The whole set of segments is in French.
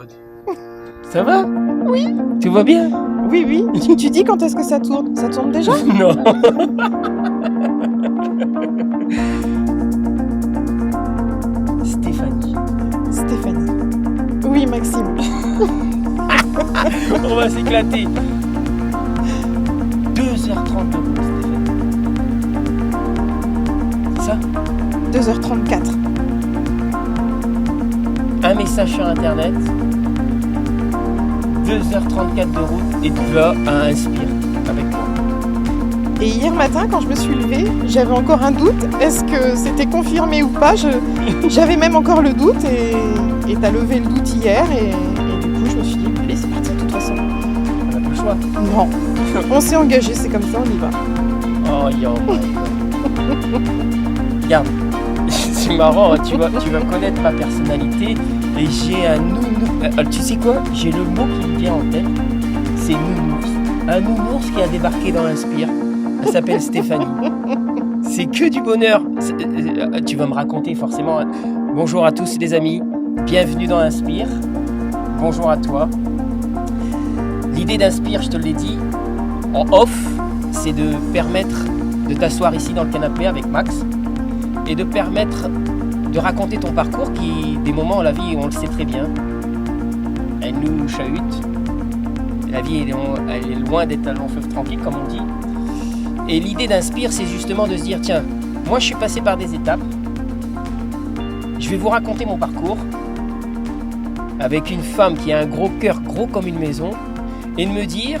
God. Ça va? Oui. Tout va bien? Oui, oui. Tu dis quand est-ce que ça tourne? Ça tourne déjà? Non. Stéphanie. Stéphanie. Oui, Maxime. On va s'éclater. 2h30 de route, Stéphanie. C'est ça? 2h34. Un message sur internet. 2h34 de route et tu vas à Inspire avec moi. Et hier matin, quand je me suis levée, j'avais encore un doute. Est-ce que c'était confirmé ou pas? J'avais même encore le doute et t'as levé le doute hier et du coup je me suis dit, allez, c'est parti de toute façon. On n'a plus le choix. Non, on s'est engagé, c'est comme ça, on y va. Oh, yo. Regarde, c'est marrant, hein, tu vas connaître ma personnalité et j'ai un nounours. Tu sais quoi? J'ai le mot qui me vient en tête, c'est nounours. Un nounours qui a débarqué dans l'Inspire. Elle s'appelle Stéphanie. C'est que du bonheur. Tu vas me raconter forcément. Bonjour à tous les amis, bienvenue dans l'Inspire. Bonjour à toi. L'idée d'Inspire, je te l'ai dit, en off, c'est de permettre de t'asseoir ici dans le canapé avec Max et de permettre de raconter ton parcours qui, des moments dans la vie, on le sait très bien, elle nous chahute. La vie, elle est loin d'être un long fleuve tranquille, comme on dit. Et l'idée d'Inspire, c'est justement de se dire, tiens, moi je suis passé par des étapes, je vais vous raconter mon parcours avec une femme qui a un gros cœur, gros comme une maison, et de me dire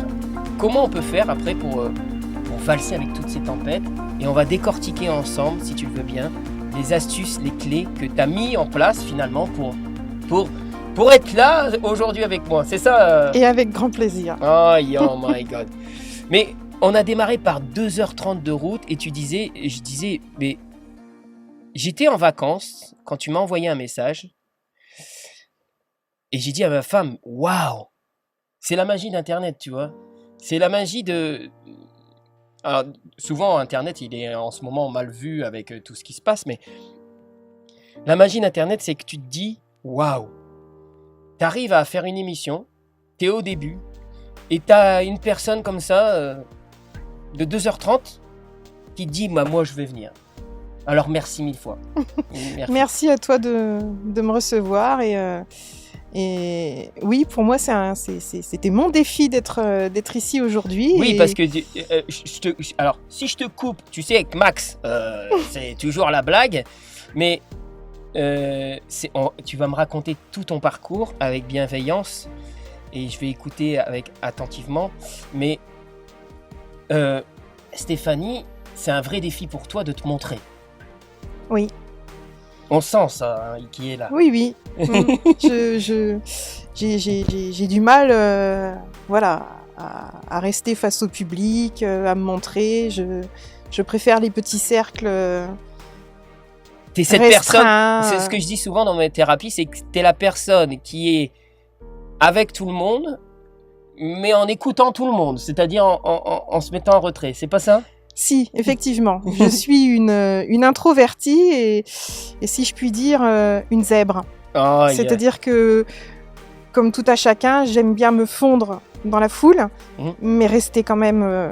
comment on peut faire après pour valser avec toutes ces tempêtes. Et on va décortiquer ensemble, si tu le veux bien, les astuces, les clés que tu as mis en place finalement pour être là aujourd'hui avec moi. C'est ça Et avec grand plaisir. Oh my God. Mais on a démarré par 2h30 de route et je disais, mais j'étais en vacances quand tu m'as envoyé un message et j'ai dit à ma femme, waouh, c'est la magie d'Internet, tu vois. C'est la magie de... Alors, souvent, Internet, il est en ce moment mal vu avec tout ce qui se passe, mais la magie d'Internet, c'est que tu te dis, waouh, t'arrives à faire une émission, t'es au début, et t'as une personne comme ça, de 2h30, qui te dit, moi, je vais venir. Alors, merci mille fois. Merci à toi de me recevoir et oui, pour moi, c'était mon défi d'être ici aujourd'hui. Oui, parce que alors, si je te coupe, tu sais, avec Max, c'est toujours la blague, mais tu vas me raconter tout ton parcours avec bienveillance et je vais écouter attentivement. Mais Stéphanie, c'est un vrai défi pour toi de te montrer. Oui. On sent ça, hein, qui est là. Oui. J'ai du mal à rester face au public, à me montrer. Je préfère les petits cercles T'es cette restreints. personne, c'est ce que je dis souvent dans mes thérapies, c'est que t'es la personne qui est avec tout le monde, mais en écoutant tout le monde, c'est-à-dire en se mettant en retrait. C'est pas ça ? Si, effectivement. Je suis une introvertie et si je puis dire, une zèbre. Oh, c'est-à-dire que, comme tout à chacun, j'aime bien me fondre dans la foule, mais rester quand même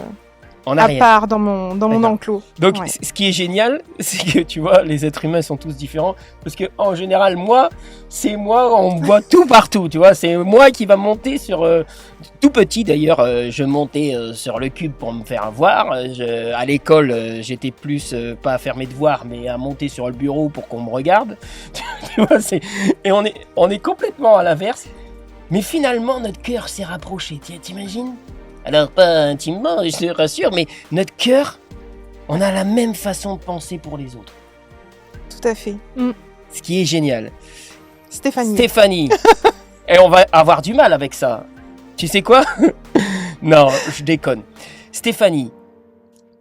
à part dans mon enclos. Donc, ce qui est génial, c'est que tu vois, les êtres humains sont tous différents. Parce que en général, on me voit tout partout. Tu vois, c'est moi qui va monter sur. Tout petit d'ailleurs, je montais sur le cube pour me faire voir. À l'école, j'étais plus pas à faire mes devoirs, mais à monter sur le bureau pour qu'on me regarde. Tu vois, et on est complètement à l'inverse. Mais finalement, notre cœur s'est rapproché. T'imagines ? Alors, pas intimement, je te rassure, mais notre cœur, on a la même façon de penser pour les autres. Tout à fait. Ce qui est génial. Stéphanie. Et on va avoir du mal avec ça. Tu sais quoi ? Non, je déconne. Stéphanie,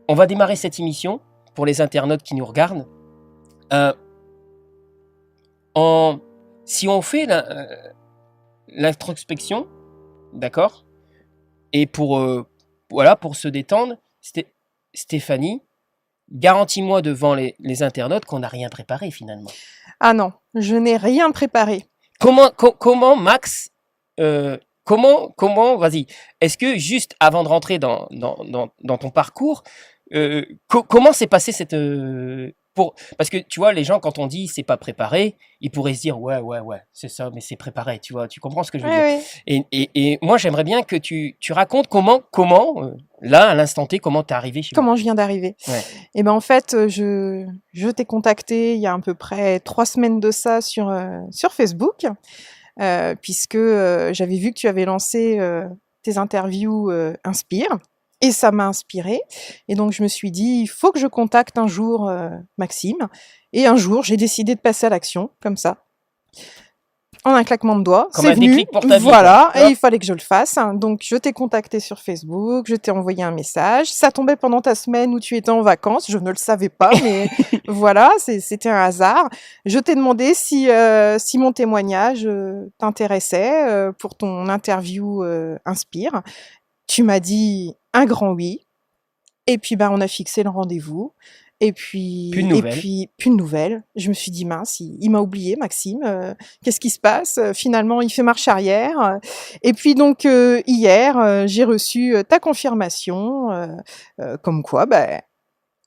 on va démarrer cette émission pour les internautes qui nous regardent. Si on fait l'introspection, d'accord ? Et pour se détendre, Stéphanie, garantis-moi devant les internautes qu'on n'a rien préparé finalement. Ah non, je n'ai rien préparé. Comment Max vas-y, est-ce que juste avant de rentrer dans ton parcours, comment s'est passé parce que tu vois, les gens, quand on dit c'est pas préparé, ils pourraient se dire ouais, c'est ça, mais c'est préparé, tu vois, tu comprends ce que je veux dire. Ouais, ouais. Et moi, j'aimerais bien que tu racontes là, à l'instant T, comment t'es arrivé chez moi. Comment je viens d'arriver? Ouais. Et ben en fait, je t'ai contacté il y a à peu près 3 semaines de ça sur Facebook, puisque j'avais vu que tu avais lancé tes interviews Inspire, et ça m'a inspirée. Et donc je me suis dit, il faut que je contacte un jour Maxime. Et un jour, j'ai décidé de passer à l'action, comme ça. En un claquement de doigts, Comme c'est un venu, déclic pour ta vie, voilà, quoi. et il fallait que je le fasse. Donc je t'ai contacté sur Facebook, je t'ai envoyé un message. Ça tombait pendant ta semaine où tu étais en vacances, je ne le savais pas, mais voilà, c'était un hasard. Je t'ai demandé si mon témoignage t'intéressait pour ton interview Inspire. Tu m'as dit un grand oui, et puis on a fixé le rendez-vous. Et puis, Plus de nouvelles. plus de nouvelles. Je me suis dit, mince, il m'a oublié, Maxime. Qu'est-ce qui se passe? Finalement, il fait marche arrière. Et puis donc, hier, j'ai reçu ta confirmation, comme quoi,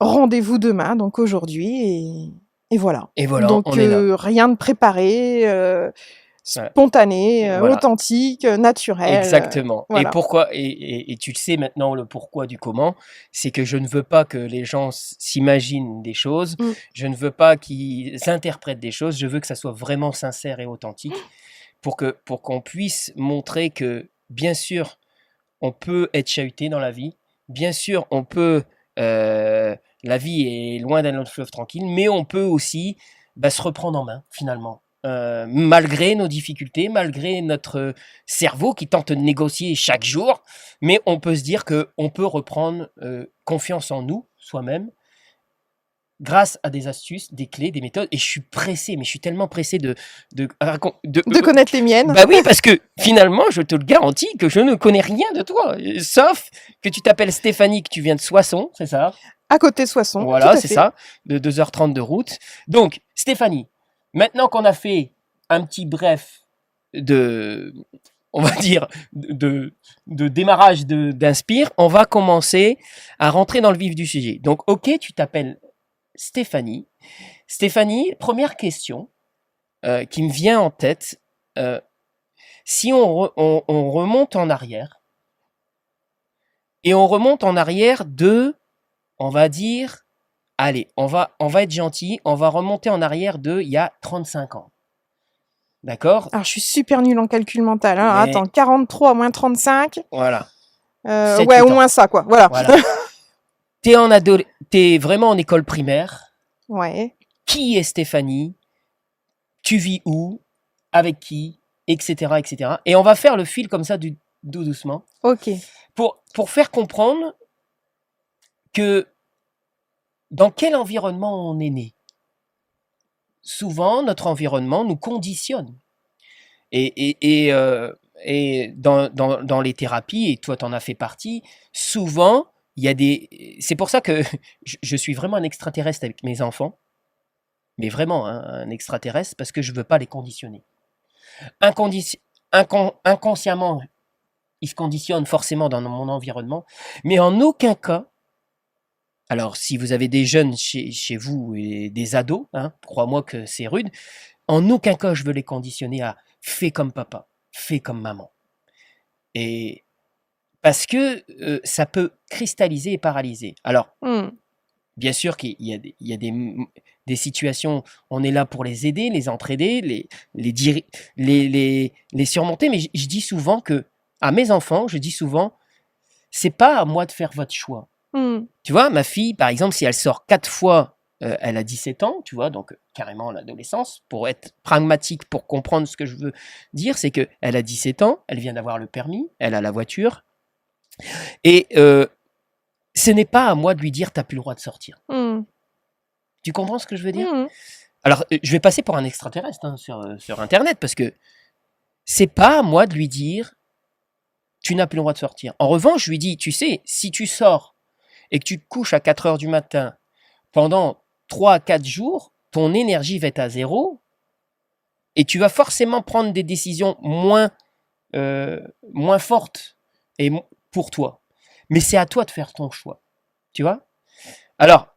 rendez-vous demain, donc aujourd'hui, et voilà. Et voilà, Donc, on est là. rien de préparé, Voilà. spontané, Voilà. authentique, naturel. Exactement. Voilà. Et pourquoi, et tu le sais maintenant, le pourquoi du comment, c'est que je ne veux pas que les gens s'imaginent des choses, je ne veux pas qu'ils interprètent des choses, je veux que ça soit vraiment sincère et authentique pour qu'on puisse montrer que, bien sûr, on peut être chahuté dans la vie, bien sûr, on peut, la vie est loin d'un long fleuve tranquille, mais on peut aussi se reprendre en main, finalement. Malgré nos difficultés, malgré notre cerveau qui tente de négocier chaque jour, mais on peut se dire qu'on peut reprendre confiance en nous, soi-même, grâce à des astuces, des clés, des méthodes. Et je suis pressé, mais je suis tellement pressé de connaître les miennes. Bah oui, parce que finalement, je te le garantis que je ne connais rien de toi, sauf que tu t'appelles Stéphanie, que tu viens de Soissons, c'est ça? À côté de Soissons. Voilà, c'est ça, de 2h30 de route. Donc, Stéphanie, maintenant qu'on a fait un petit bref on va dire, de démarrage d'Inspire, on va commencer à rentrer dans le vif du sujet. Donc, ok, tu t'appelles Stéphanie. Stéphanie, première question qui me vient en tête. Si on remonte en arrière, et on remonte en arrière on va dire, allez, on va être gentil, on va remonter en arrière il y a 35 ans. D'accord? Alors, je suis super nulle en calcul mental. Hein. Mais... Attends, 43 moins 35. Voilà. Ouais, au moins ça, quoi. Voilà. T'es vraiment en école primaire. Ouais. Qui est Stéphanie? Tu vis où? Avec qui? Etc., etc. Et on va faire le fil comme ça, doucement. Ok. Pour faire comprendre que dans quel environnement on est né. Souvent, notre environnement nous conditionne. Et dans les thérapies, et toi, tu en as fait partie, souvent, il y a c'est pour ça que je suis vraiment un extraterrestre avec mes enfants, mais vraiment un extraterrestre, parce que je ne veux pas les conditionner. Inconsciemment, ils se conditionnent forcément dans mon environnement, mais en aucun cas, alors si vous avez des jeunes chez vous et des ados, crois-moi que c'est rude, en aucun cas je veux les conditionner à « fais comme papa, fais comme maman ». Et parce que ça peut cristalliser et paralyser. Alors, bien sûr qu'il y a des situations, on est là pour les aider, les entraider, les surmonter, mais je dis souvent que, à mes enfants, c'est pas à moi de faire votre choix. Tu vois, ma fille, par exemple, si elle sort 4 fois, elle a 17 ans, tu vois, donc carrément l'adolescence, pour être pragmatique, pour comprendre ce que je veux dire, c'est qu'elle a 17 ans, elle vient d'avoir le permis, elle a la voiture, et ce n'est pas à moi de lui dire « t'as plus le droit de sortir ». Tu comprends ce que je veux dire? Alors, je vais passer pour un extraterrestre sur Internet, parce que c'est pas à moi de lui dire « tu n'as plus le droit de sortir ». En revanche, je lui dis « tu sais, si tu sors et que tu te couches à 4 heures du matin pendant 3 à 4 jours, ton énergie va être à zéro et tu vas forcément prendre des décisions moins moins forte pour toi. Mais c'est à toi de faire ton choix. Tu vois? Alors,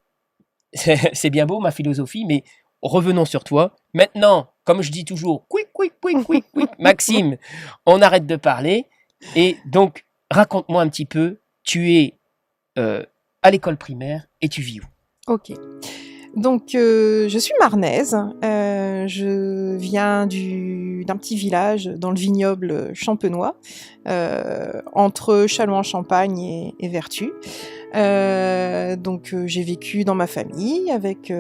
c'est bien beau ma philosophie, mais revenons sur toi. Maintenant, comme je dis toujours, quick, quick, quick, quick, quick, Maxime, on arrête de parler. Et donc, raconte-moi un petit peu, tu es à l'école primaire et tu vis où? Ok. Donc, je suis marnaise. Je viens d'un petit village dans le vignoble champenois, entre Châlons-en-Champagne et Vertus. Donc, j'ai vécu dans ma famille avec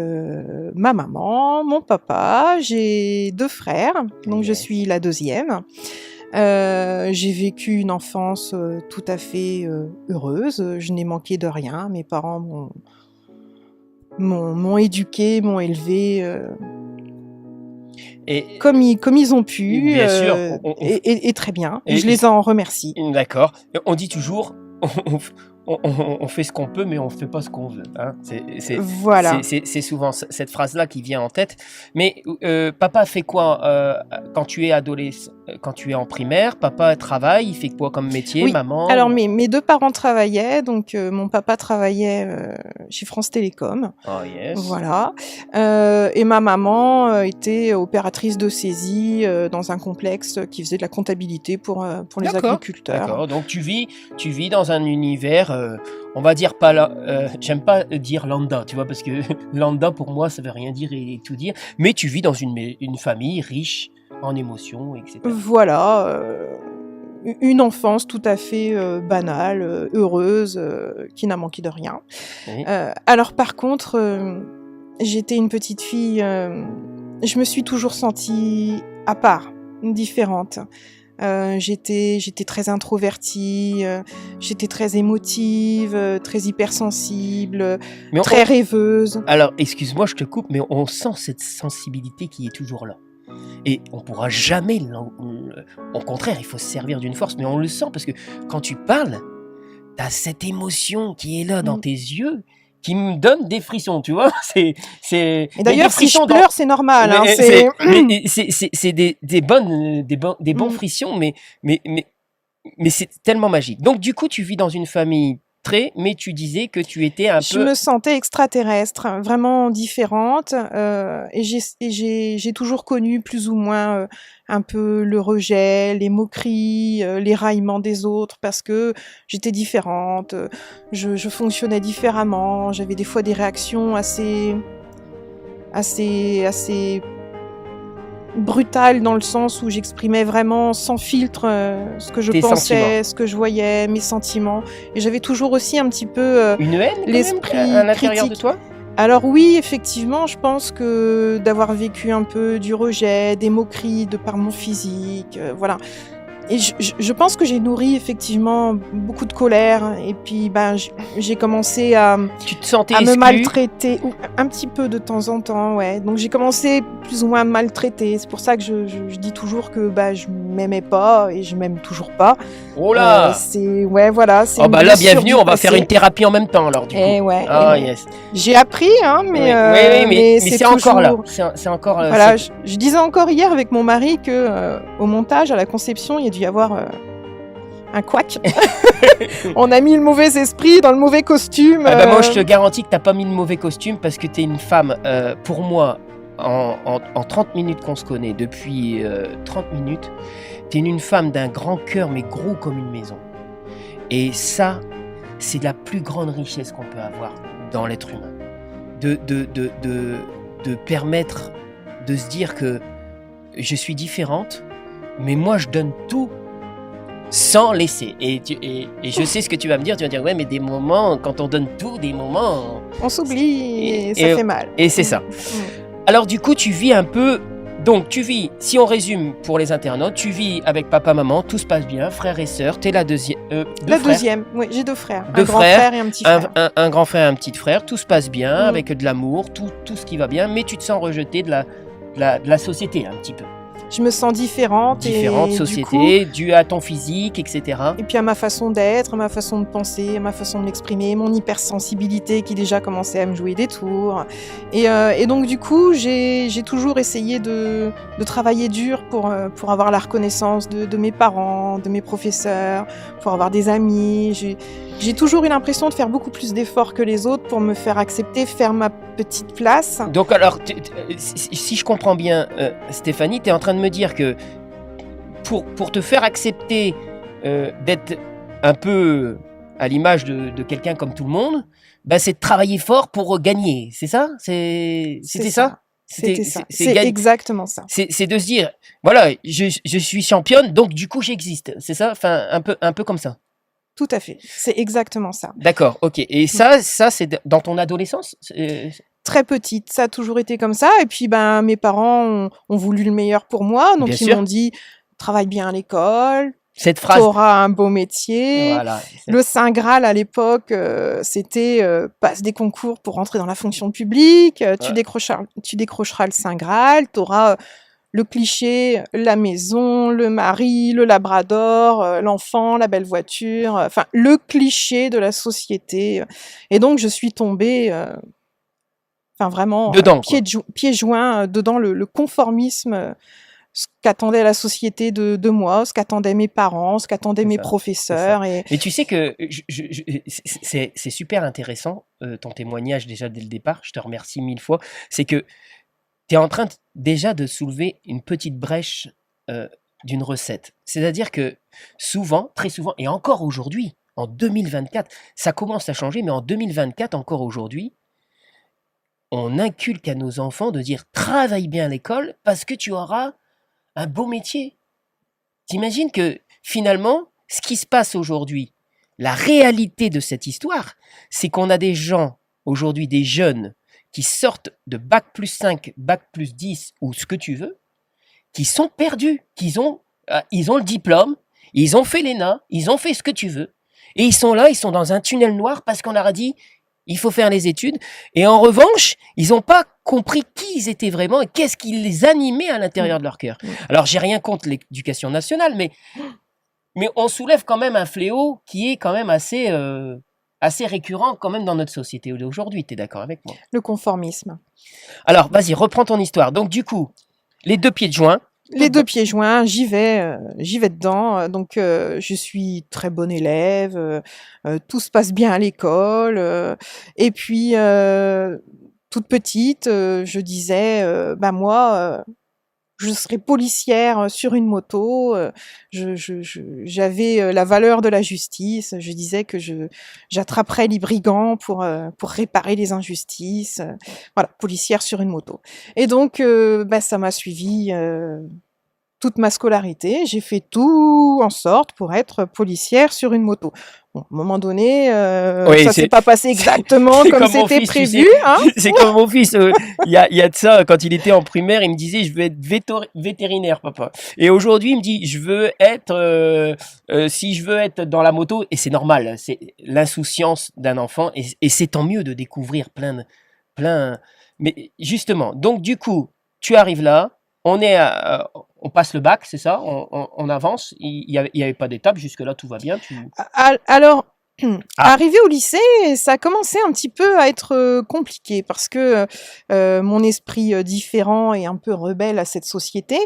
ma maman, mon papa. J'ai 2 frères, donc je suis la deuxième. J'ai vécu une enfance tout à fait heureuse. Je n'ai manqué de rien. Mes parents m'ont éduqué, m'ont élevé comme ils ont pu, bien sûr, et très bien. Et je les en remercie. D'accord. On dit toujours, on fait ce qu'on peut, mais on ne fait pas ce qu'on veut. Hein. Voilà. C'est souvent cette phrase-là qui vient en tête. Mais papa fait quoi quand tu es adolescent, quand tu es en primaire? Papa travaille, il fait quoi comme métier? Oui. Maman? Alors mes 2 parents travaillaient, donc mon papa travaillait chez France Télécom. Oh yes. Voilà. Et ma maman était opératrice de saisie dans un complexe qui faisait de la comptabilité pour les agriculteurs. D'accord. Donc tu vis dans un univers, on va dire pas là. J'aime pas dire lambda, tu vois, parce que lambda pour moi ça veut rien dire et tout dire. Mais tu vis dans une famille riche en émotions, etc. Voilà. Une enfance tout à fait banale, heureuse, qui n'a manqué de rien. Oui. Alors par contre, j'étais une petite fille, je me suis toujours sentie à part, différente. J'étais très introvertie, j'étais très émotive, très hypersensible, très rêveuse. Alors, excuse-moi, je te coupe, mais on sent cette sensibilité qui est toujours là. Et on ne pourra jamais... Au contraire, il faut se servir d'une force, mais on le sent parce que quand tu parles, tu as cette émotion qui est là dans tes yeux, qui me donne des frissons, tu vois. Et d'ailleurs, si je pleure, c'est normal. Hein, c'est des bons frissons, mais c'est tellement magique. Donc, du coup, tu vis dans une famille mais tu disais que tu étais Je me sentais extraterrestre, vraiment différente, et j'ai toujours connu plus ou moins un peu le rejet, les moqueries, les raillements des autres, parce que j'étais différente, je fonctionnais différemment, j'avais des fois des réactions assez brutale dans le sens où j'exprimais vraiment sans filtre ce que je pensais, ce que je voyais, mes sentiments. Et j'avais toujours aussi un petit peu une haine, l'esprit à l'intérieur de toi. Alors oui, effectivement, je pense que d'avoir vécu un peu du rejet, des moqueries de par mon physique, voilà. Et je pense que j'ai nourri effectivement beaucoup de colère, et puis j'ai commencé à me maltraiter un petit peu de temps en temps, ouais. Donc j'ai commencé plus ou moins à me maltraiter. C'est pour ça que je dis toujours que je m'aimais pas et je m'aime toujours pas. Oh là, voilà. Oh bah là, bienvenue, on va faire une thérapie en même temps alors du coup. Ouais. Oh yes. J'ai appris, hein, mais c'est encore là. C'est encore. Voilà, je disais encore hier avec mon mari que au montage, à la conception, il y a dû y avoir un couac. On a mis le mauvais esprit dans le mauvais costume. Moi, je te garantis que t'as pas mis le mauvais costume parce que t'es une femme, pour moi, en 30 minutes qu'on se connaît, depuis 30 minutes, t'es une femme d'un grand cœur, mais gros comme une maison. Et ça, c'est la plus grande richesse qu'on peut avoir dans l'être humain. De permettre de se dire que je suis différente, mais moi, je donne tout sans laisser. Et je sais ce que tu vas me dire. Tu vas dire, ouais, mais des moments, quand on donne tout, des moments... On s'oublie et ça fait mal. Et c'est ça. Alors du coup, tu vis un peu... Donc, tu vis, si on résume pour les internautes, tu vis avec papa, maman, tout se passe bien, frères et sœurs, t'es la deuxième... deuxième, oui, j'ai 2 frères. Un grand frère et un petit frère. Un grand frère et un petit frère, tout se passe bien, avec de l'amour, tout ce qui va bien, mais tu te sens rejeté de la société un petit peu. je me sens différente. Différente et société, due à ton physique, etc. Et puis à ma façon d'être, ma façon de penser, ma façon de m'exprimer, mon hypersensibilité qui déjà commençait à me jouer des tours. Et donc du coup, j'ai toujours essayé de travailler dur pour avoir la reconnaissance de mes parents, de mes professeurs, pour avoir des amis. J'ai toujours eu l'impression de faire beaucoup plus d'efforts que les autres pour me faire accepter, faire ma petite place. Donc alors, si je comprends bien, Stéphanie, tu es en train de me dire que pour te faire accepter d'être un peu à l'image de quelqu'un comme tout le monde, bah, c'est de travailler fort pour gagner, c'est ça? C'était ça? C'était ça. C'est exactement ça. C'est de se dire, voilà, je suis championne, donc du coup j'existe, c'est ça? Enfin, un peu comme ça. Tout à fait, c'est exactement ça. D'accord, ok. Et ça c'est dans ton adolescence? Très petite, ça a toujours été comme ça. Et puis, ben, mes parents ont voulu le meilleur pour moi, donc ils m'ont dit travaille bien à l'école. Cette phrase. T'auras un beau métier. Voilà. Le Saint Graal à l'époque, c'était passe des concours pour rentrer dans la fonction publique. Tu décrocheras le Saint Graal. T'auras le cliché, la maison, le mari, le labrador, l'enfant, la belle voiture. Enfin, le cliché de la société. Et donc, je suis tombée. Enfin, vraiment, dedans, pieds joints dedans le conformisme, ce qu'attendait la société de moi, ce qu'attendaient mes parents, ce qu'attendaient mes professeurs. Et tu sais que c'est super intéressant, ton témoignage déjà dès le départ, je te remercie 1000 fois, c'est que tu es en train déjà de soulever une petite brèche d'une recette. C'est-à-dire que souvent, très souvent, et encore aujourd'hui, en 2024, ça commence à changer, mais en 2024, encore aujourd'hui, on inculque à nos enfants de dire « travaille bien à l'école parce que tu auras un beau métier ». T'imagines que finalement, ce qui se passe aujourd'hui, la réalité de cette histoire, c'est qu'on a des gens, aujourd'hui des jeunes, qui sortent de bac plus 5, bac plus 10 ou ce que tu veux, qui sont perdus, ils ont le diplôme, ils ont fait l'ENA, ils ont fait ce que tu veux, et ils sont là, ils sont dans un tunnel noir parce qu'on leur a dit il faut faire les études. Et en revanche, ils n'ont pas compris qui ils étaient vraiment et qu'est-ce qui les animait à l'intérieur de leur cœur. Alors, j'ai rien contre l'éducation nationale, mais on soulève quand même un fléau qui est quand même assez récurrent quand même dans notre société d'aujourd'hui. Tu es d'accord avec moi? Le conformisme. Alors, vas-y, reprends ton histoire. Donc, du coup, les 2 pieds joints. Les 2 pieds joints, j'y vais dedans. Donc, je suis très bonne élève, tout se passe bien à l'école. Et puis, toute petite, je disais, moi, je serais policière sur une moto. J'avais la valeur de la justice. Je disais que j'attraperais les brigands pour réparer les injustices. Voilà, policière sur une moto. Et donc, ça m'a suivi toute ma scolarité. J'ai fait tout en sorte pour être policière sur une moto. Bon, à un moment donné, ça s'est pas passé exactement comme c'était prévu. C'est comme mon fils. Il y a de ça, quand il était en primaire, il me disait je veux être vétérinaire, papa. Et aujourd'hui, il me dit je veux être, si je veux être dans la moto, et c'est normal, c'est l'insouciance d'un enfant, et c'est tant mieux de découvrir plein. Mais justement, donc du coup, tu arrives là, on passe le bac, c'est ça, on avance, il y avait pas d'étape, jusque-là tout va bien. Alors, arrivé au lycée, ça a commencé un petit peu à être compliqué parce que mon esprit différent et un peu rebelle à cette société,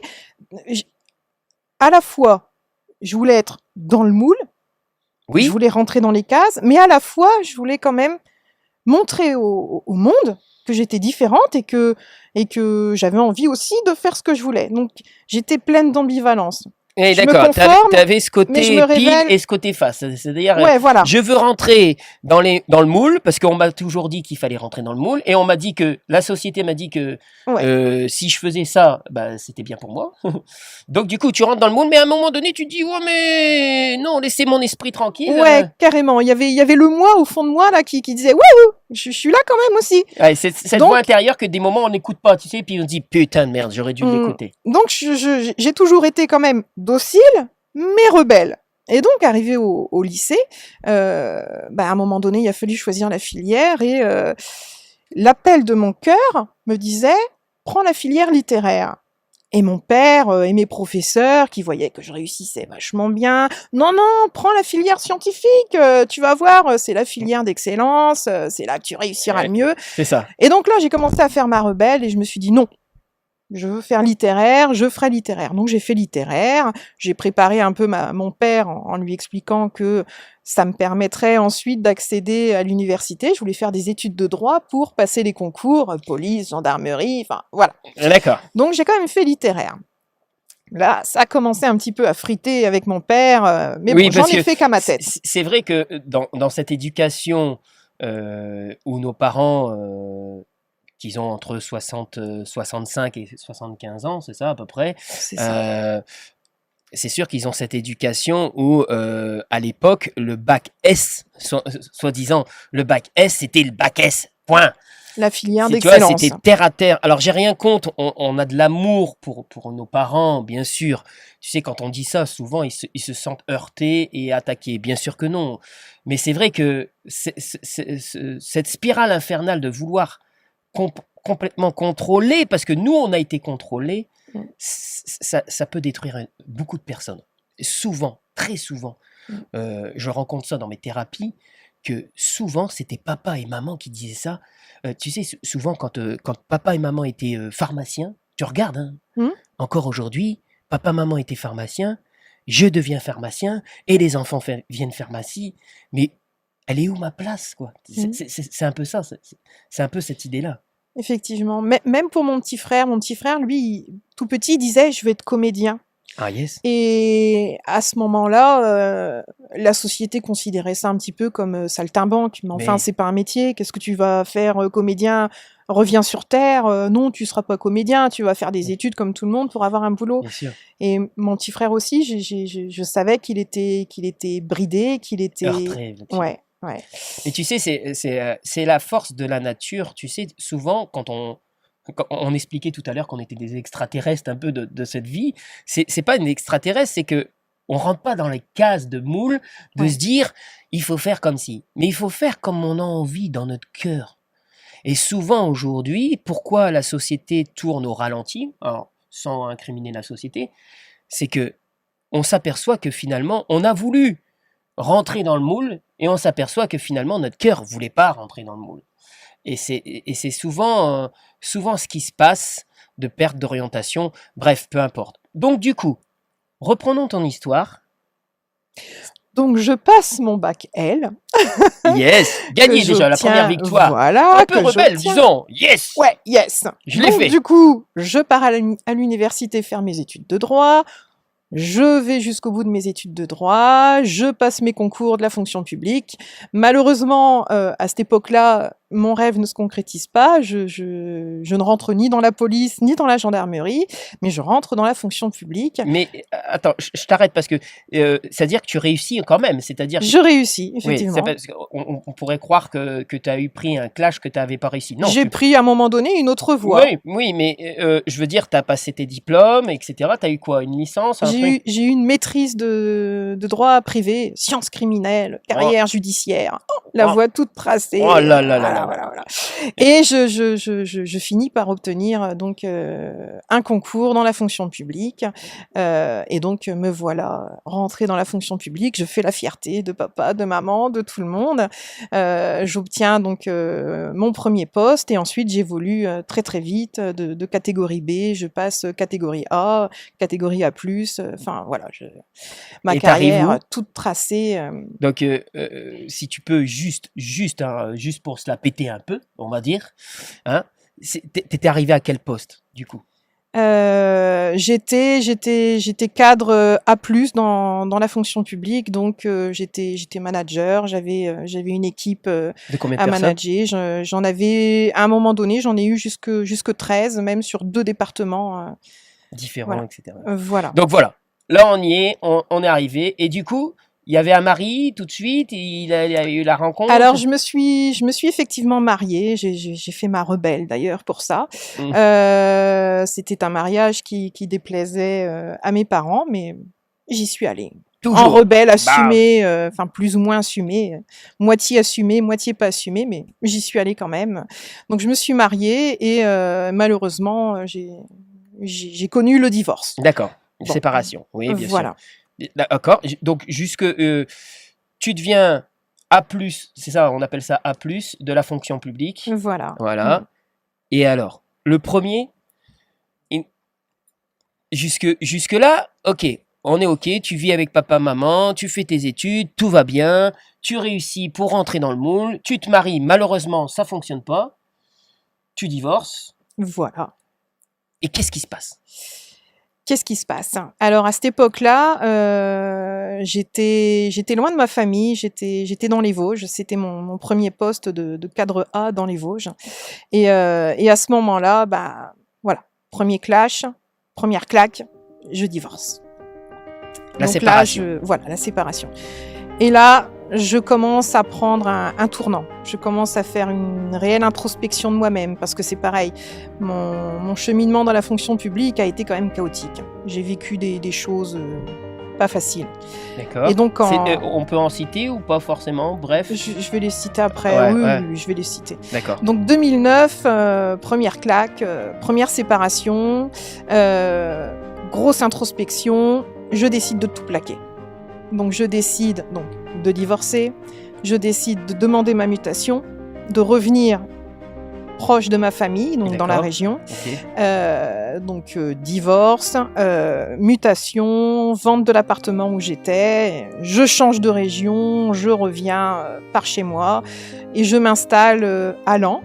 à la fois, je voulais être dans le moule, je voulais rentrer dans les cases, mais à la fois, je voulais quand même montrer au monde que j'étais différente et que j'avais envie aussi de faire ce que je voulais. Donc, j'étais pleine d'ambivalence. Et d'accord, t'avais ce côté pile et ce côté face. C'est-à-dire, voilà. Je veux rentrer dans le moule, parce qu'on m'a toujours dit qu'il fallait rentrer dans le moule, et on m'a dit que, la société m'a dit que si je faisais ça, c'était bien pour moi. Donc du coup, tu rentres dans le moule, mais à un moment donné, tu te dis, ouais, mais non, laissez mon esprit tranquille. Ouais, carrément. Il y avait le moi au fond de moi, là, qui disait, je suis là quand même aussi. Ouais, c'est cette voix intérieure que des moments on n'écoute pas, tu sais, puis on se dit, putain de merde, j'aurais dû l'écouter. Donc j'ai toujours été quand même docile, mais rebelle. Et donc, arrivé au lycée, à un moment donné, il a fallu choisir la filière et l'appel de mon cœur me disait « Prends la filière littéraire ». Et mon père et mes professeurs qui voyaient que je réussissais vachement bien. Non, non, prends la filière scientifique, tu vas voir, c'est la filière d'excellence, c'est là que tu réussiras le Ouais, mieux. c'est ça. Et donc là, j'ai commencé à faire ma rebelle et je me suis dit non, je veux faire littéraire, je ferai littéraire. Donc j'ai fait littéraire, j'ai préparé un peu mon père en lui expliquant que ça me permettrait ensuite d'accéder à l'université. Je voulais faire des études de droit pour passer les concours, police, gendarmerie, enfin voilà. D'accord. Donc j'ai quand même fait littéraire. Là, ça a commencé un petit peu à friter avec mon père, mais Oui, bon, j'en parce ai que fait qu'à ma tête. c'est vrai que dans cette éducation où nos parents, qui ont entre 65 et 75 ans, c'est ça à peu près, C'est ça. c'est sûr qu'ils ont cette éducation où, à l'époque, le bac S, soi-disant, le bac S, c'était le bac S, point. La filière Tu vois, d'excellence. c'était terre à terre. Alors, j'ai rien contre, on a de l'amour pour nos parents, bien sûr. Tu sais, quand on dit ça, souvent, ils se sentent heurtés et attaqués. Bien sûr que non. Mais c'est vrai que cette spirale infernale de vouloir complètement contrôler, parce que nous, on a été contrôlés, Mm. ça peut détruire beaucoup de personnes. Souvent, très souvent, je rencontre ça dans mes thérapies, que souvent, c'était papa et maman qui disaient ça. Tu sais, souvent, quand papa et maman étaient pharmaciens, tu regardes, hein, Mm. encore aujourd'hui, papa, maman étaient pharmaciens, je deviens pharmacien, et les enfants viennent pharmacie, mais elle est où ma place, quoi? Mm. C'est un peu ça, c'est un peu cette idée-là. Effectivement. Mais même pour mon petit frère, lui, tout petit, il disait, je vais être comédien. Ah yes. Et à ce moment-là, la société considérait ça un petit peu comme saltimbanque. Mais enfin, Mais c'est pas un métier. Qu'est-ce que tu vas faire, comédien? Reviens sur Terre. Non, tu seras pas comédien. Tu vas faire des études comme tout le monde pour avoir un boulot. bien sûr, Et mon petit frère aussi, je savais qu'il était bridé, qu'il était... heurtrait là-dessus. Ouais, ouais. Mais tu sais, c'est la force de la nature. Tu sais, souvent, quand on expliquait tout à l'heure qu'on était des extraterrestres un peu de cette vie, c'est pas une extraterrestre, c'est que on rentre pas dans les cases de moule de Ouais. se dire il faut faire comme ci, mais il faut faire comme on a envie dans notre cœur. Et souvent aujourd'hui, pourquoi la société tourne au ralenti, alors, sans incriminer la société, c'est que on s'aperçoit que finalement, on a voulu rentrer dans le moule et on s'aperçoit que finalement notre cœur voulait pas rentrer dans le moule. Et c'est souvent, souvent ce qui se passe de perte d'orientation. Bref, peu importe. Donc du coup, reprenons ton histoire. Donc, je passe mon bac L, Yes, que gagné déjà la première j'obtiens, victoire. voilà, Un peu que rebelle, j'obtiens. disons. Yes, Ouais, yes. je l'ai Donc, fait. du coup, je pars à l'université faire mes études de droit. Je vais jusqu'au bout de mes études de droit, je passe mes concours de la fonction publique. Malheureusement, à cette époque-là, mon rêve ne se concrétise pas. Je ne rentre ni dans la police, ni dans la gendarmerie, mais je rentre dans la fonction publique. Mais attends, je t'arrête parce que c'est-à-dire que tu réussis quand même. C'est-à-dire Je réussis, oui, c'est effectivement. parce qu'on pourrait croire que tu as eu pris un clash que tu n'avais pas réussi. Non, J'ai pris à un moment donné une autre voie. oui, oui, mais je veux dire, tu as passé tes diplômes, etc. Tu as eu quoi? Une licence, un truc? J'ai eu une maîtrise de droit privé, sciences criminelles, carrière judiciaire, la Oh. voie toute tracée. Oh là là là là. Voilà. Et je finis par obtenir donc un concours dans la fonction publique. Et donc me voilà rentrée dans la fonction publique. Je fais la fierté de papa, de maman, de tout le monde. J'obtiens donc mon premier poste et ensuite j'évolue très très vite de catégorie B. Je passe catégorie A, catégorie A+. Enfin voilà, ma Et t'arrives carrière où? toute tracée. Donc, si tu peux juste pour se la péter un peu, on va dire, hein, t'étais arrivé à quel poste, du coup? J'étais cadre A+ dans la fonction publique, donc j'étais manager, j'avais une équipe De combien de à personnes? manager. J'en avais à un moment donné, j'en ai eu jusque 13, même sur 2 départements. Différents, Voilà. etc. Voilà. Donc voilà, là on y est, on est arrivé, et du coup, il y avait un mari tout de suite, il a eu la rencontre. Alors je me suis effectivement mariée. J'ai fait ma rebelle d'ailleurs pour ça. Mmh. C'était un mariage qui déplaisait à mes parents, mais j'y suis allée. En Toujours. rebelle Bam. assumée, enfin plus ou moins assumée, moitié assumée, moitié pas assumée, mais j'y suis allée quand même. Donc je me suis mariée et malheureusement j'ai connu le divorce. D'accord. Une Bon. séparation. Oui, bien Voilà. sûr. D'accord. Donc, tu deviens A+, c'est ça, on appelle ça A+, de la fonction publique. Voilà. Voilà. Et alors, le premier, jusque-là, ok, on est ok, tu vis avec papa, maman, tu fais tes études, tout va bien, tu réussis pour rentrer dans le moule, tu te maries, malheureusement, ça fonctionne pas, tu divorces, Voilà. et qu'est-ce qui se passe? Qu'est-ce qui se passe? Alors à cette époque-là, j'étais loin de ma famille, j'étais dans les Vosges, c'était mon premier poste de cadre A dans les Vosges. Et à ce moment-là, bah voilà, premier clash, première claque, je divorce. La Donc séparation. là, voilà, la séparation. Et là, je commence à prendre un tournant. Je commence à faire une réelle introspection de moi-même parce que c'est pareil. Mon cheminement dans la fonction publique a été quand même chaotique. J'ai vécu des choses pas faciles. D'accord. Et donc, on peut en citer ou pas forcément? Bref. Je vais les citer après. Ouais, oui, ouais. oui, je vais les citer. D'accord. Donc 2009, première claque, première séparation, grosse introspection. Je décide de tout plaquer. Donc je décide de divorcer, je décide de demander ma mutation, de revenir proche de ma famille, donc dans la région. Okay. Divorce, mutation, vente de l'appartement où j'étais, je change de région, je reviens par chez moi et je m'installe à Laon.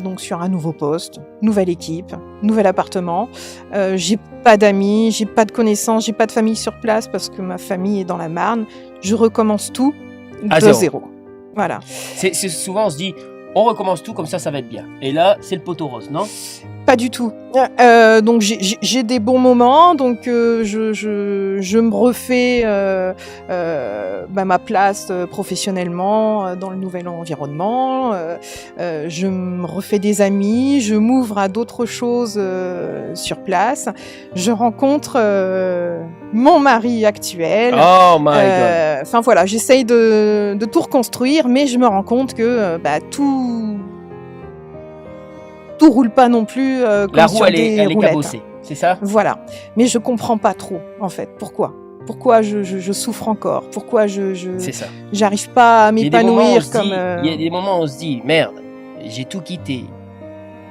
Donc sur un nouveau poste, nouvelle équipe, nouvel appartement. J'ai pas d'amis, j'ai pas de connaissances, j'ai pas de famille sur place parce que ma famille est dans la Marne. Je recommence tout de zéro. Voilà. C'est souvent on se dit on recommence tout comme ça va être bien. Et là c'est le poteau rose, non? Pas du tout. Donc j'ai des bons moments, donc je me refais ma place professionnellement dans le nouvel environnement. Je me refais des amis, je m'ouvre à d'autres choses sur place. Je rencontre mon mari actuel. Oh my God. Enfin voilà, j'essaye de tout reconstruire, mais je me rends compte que tout roule pas non plus comme la roue, sur elle des est roulettes. cabossée, c'est ça? Voilà. Mais je comprends pas trop, en fait. Pourquoi je souffre encore? Pourquoi C'est ça. j'arrive pas à m'épanouir comme... Il y a des moments où on se dit, merde, j'ai tout quitté,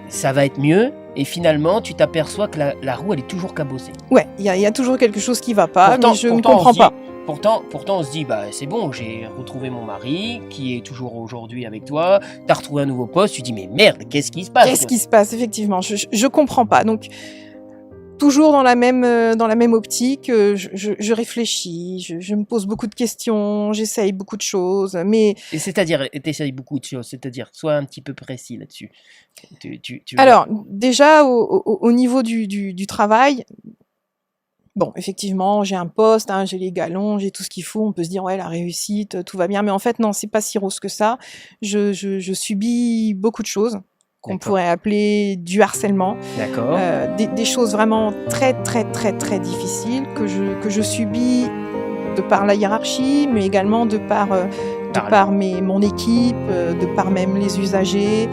ça va être mieux, et finalement, tu t'aperçois que la roue, elle est toujours cabossée. Ouais, il y a toujours quelque chose qui va pas, mais je ne comprends pas. Pourtant, on se dit, bah c'est bon, j'ai retrouvé mon mari, qui est toujours aujourd'hui avec toi, t'as retrouvé un nouveau poste, tu dis, mais merde, qu'est-ce qui se passe? Qu'est-ce qui se passe, effectivement, je comprends pas. Donc, toujours dans la même optique, je réfléchis, je me pose beaucoup de questions, j'essaye beaucoup de choses, mais... Et c'est-à-dire, t'essayes beaucoup de choses, c'est-à-dire, sois un petit peu précis là-dessus. Alors, déjà, au niveau du travail... Bon, effectivement, j'ai un poste, j'ai les galons, j'ai tout ce qu'il faut. On peut se dire, ouais, la réussite, tout va bien. Mais en fait, non, c'est pas si rose que ça. Je subis beaucoup de choses qu'on pourrait appeler du harcèlement. D'accord. Des choses vraiment très, très, très, très difficiles que je subis de par la hiérarchie, mais également de par mon équipe, de par même les usagers.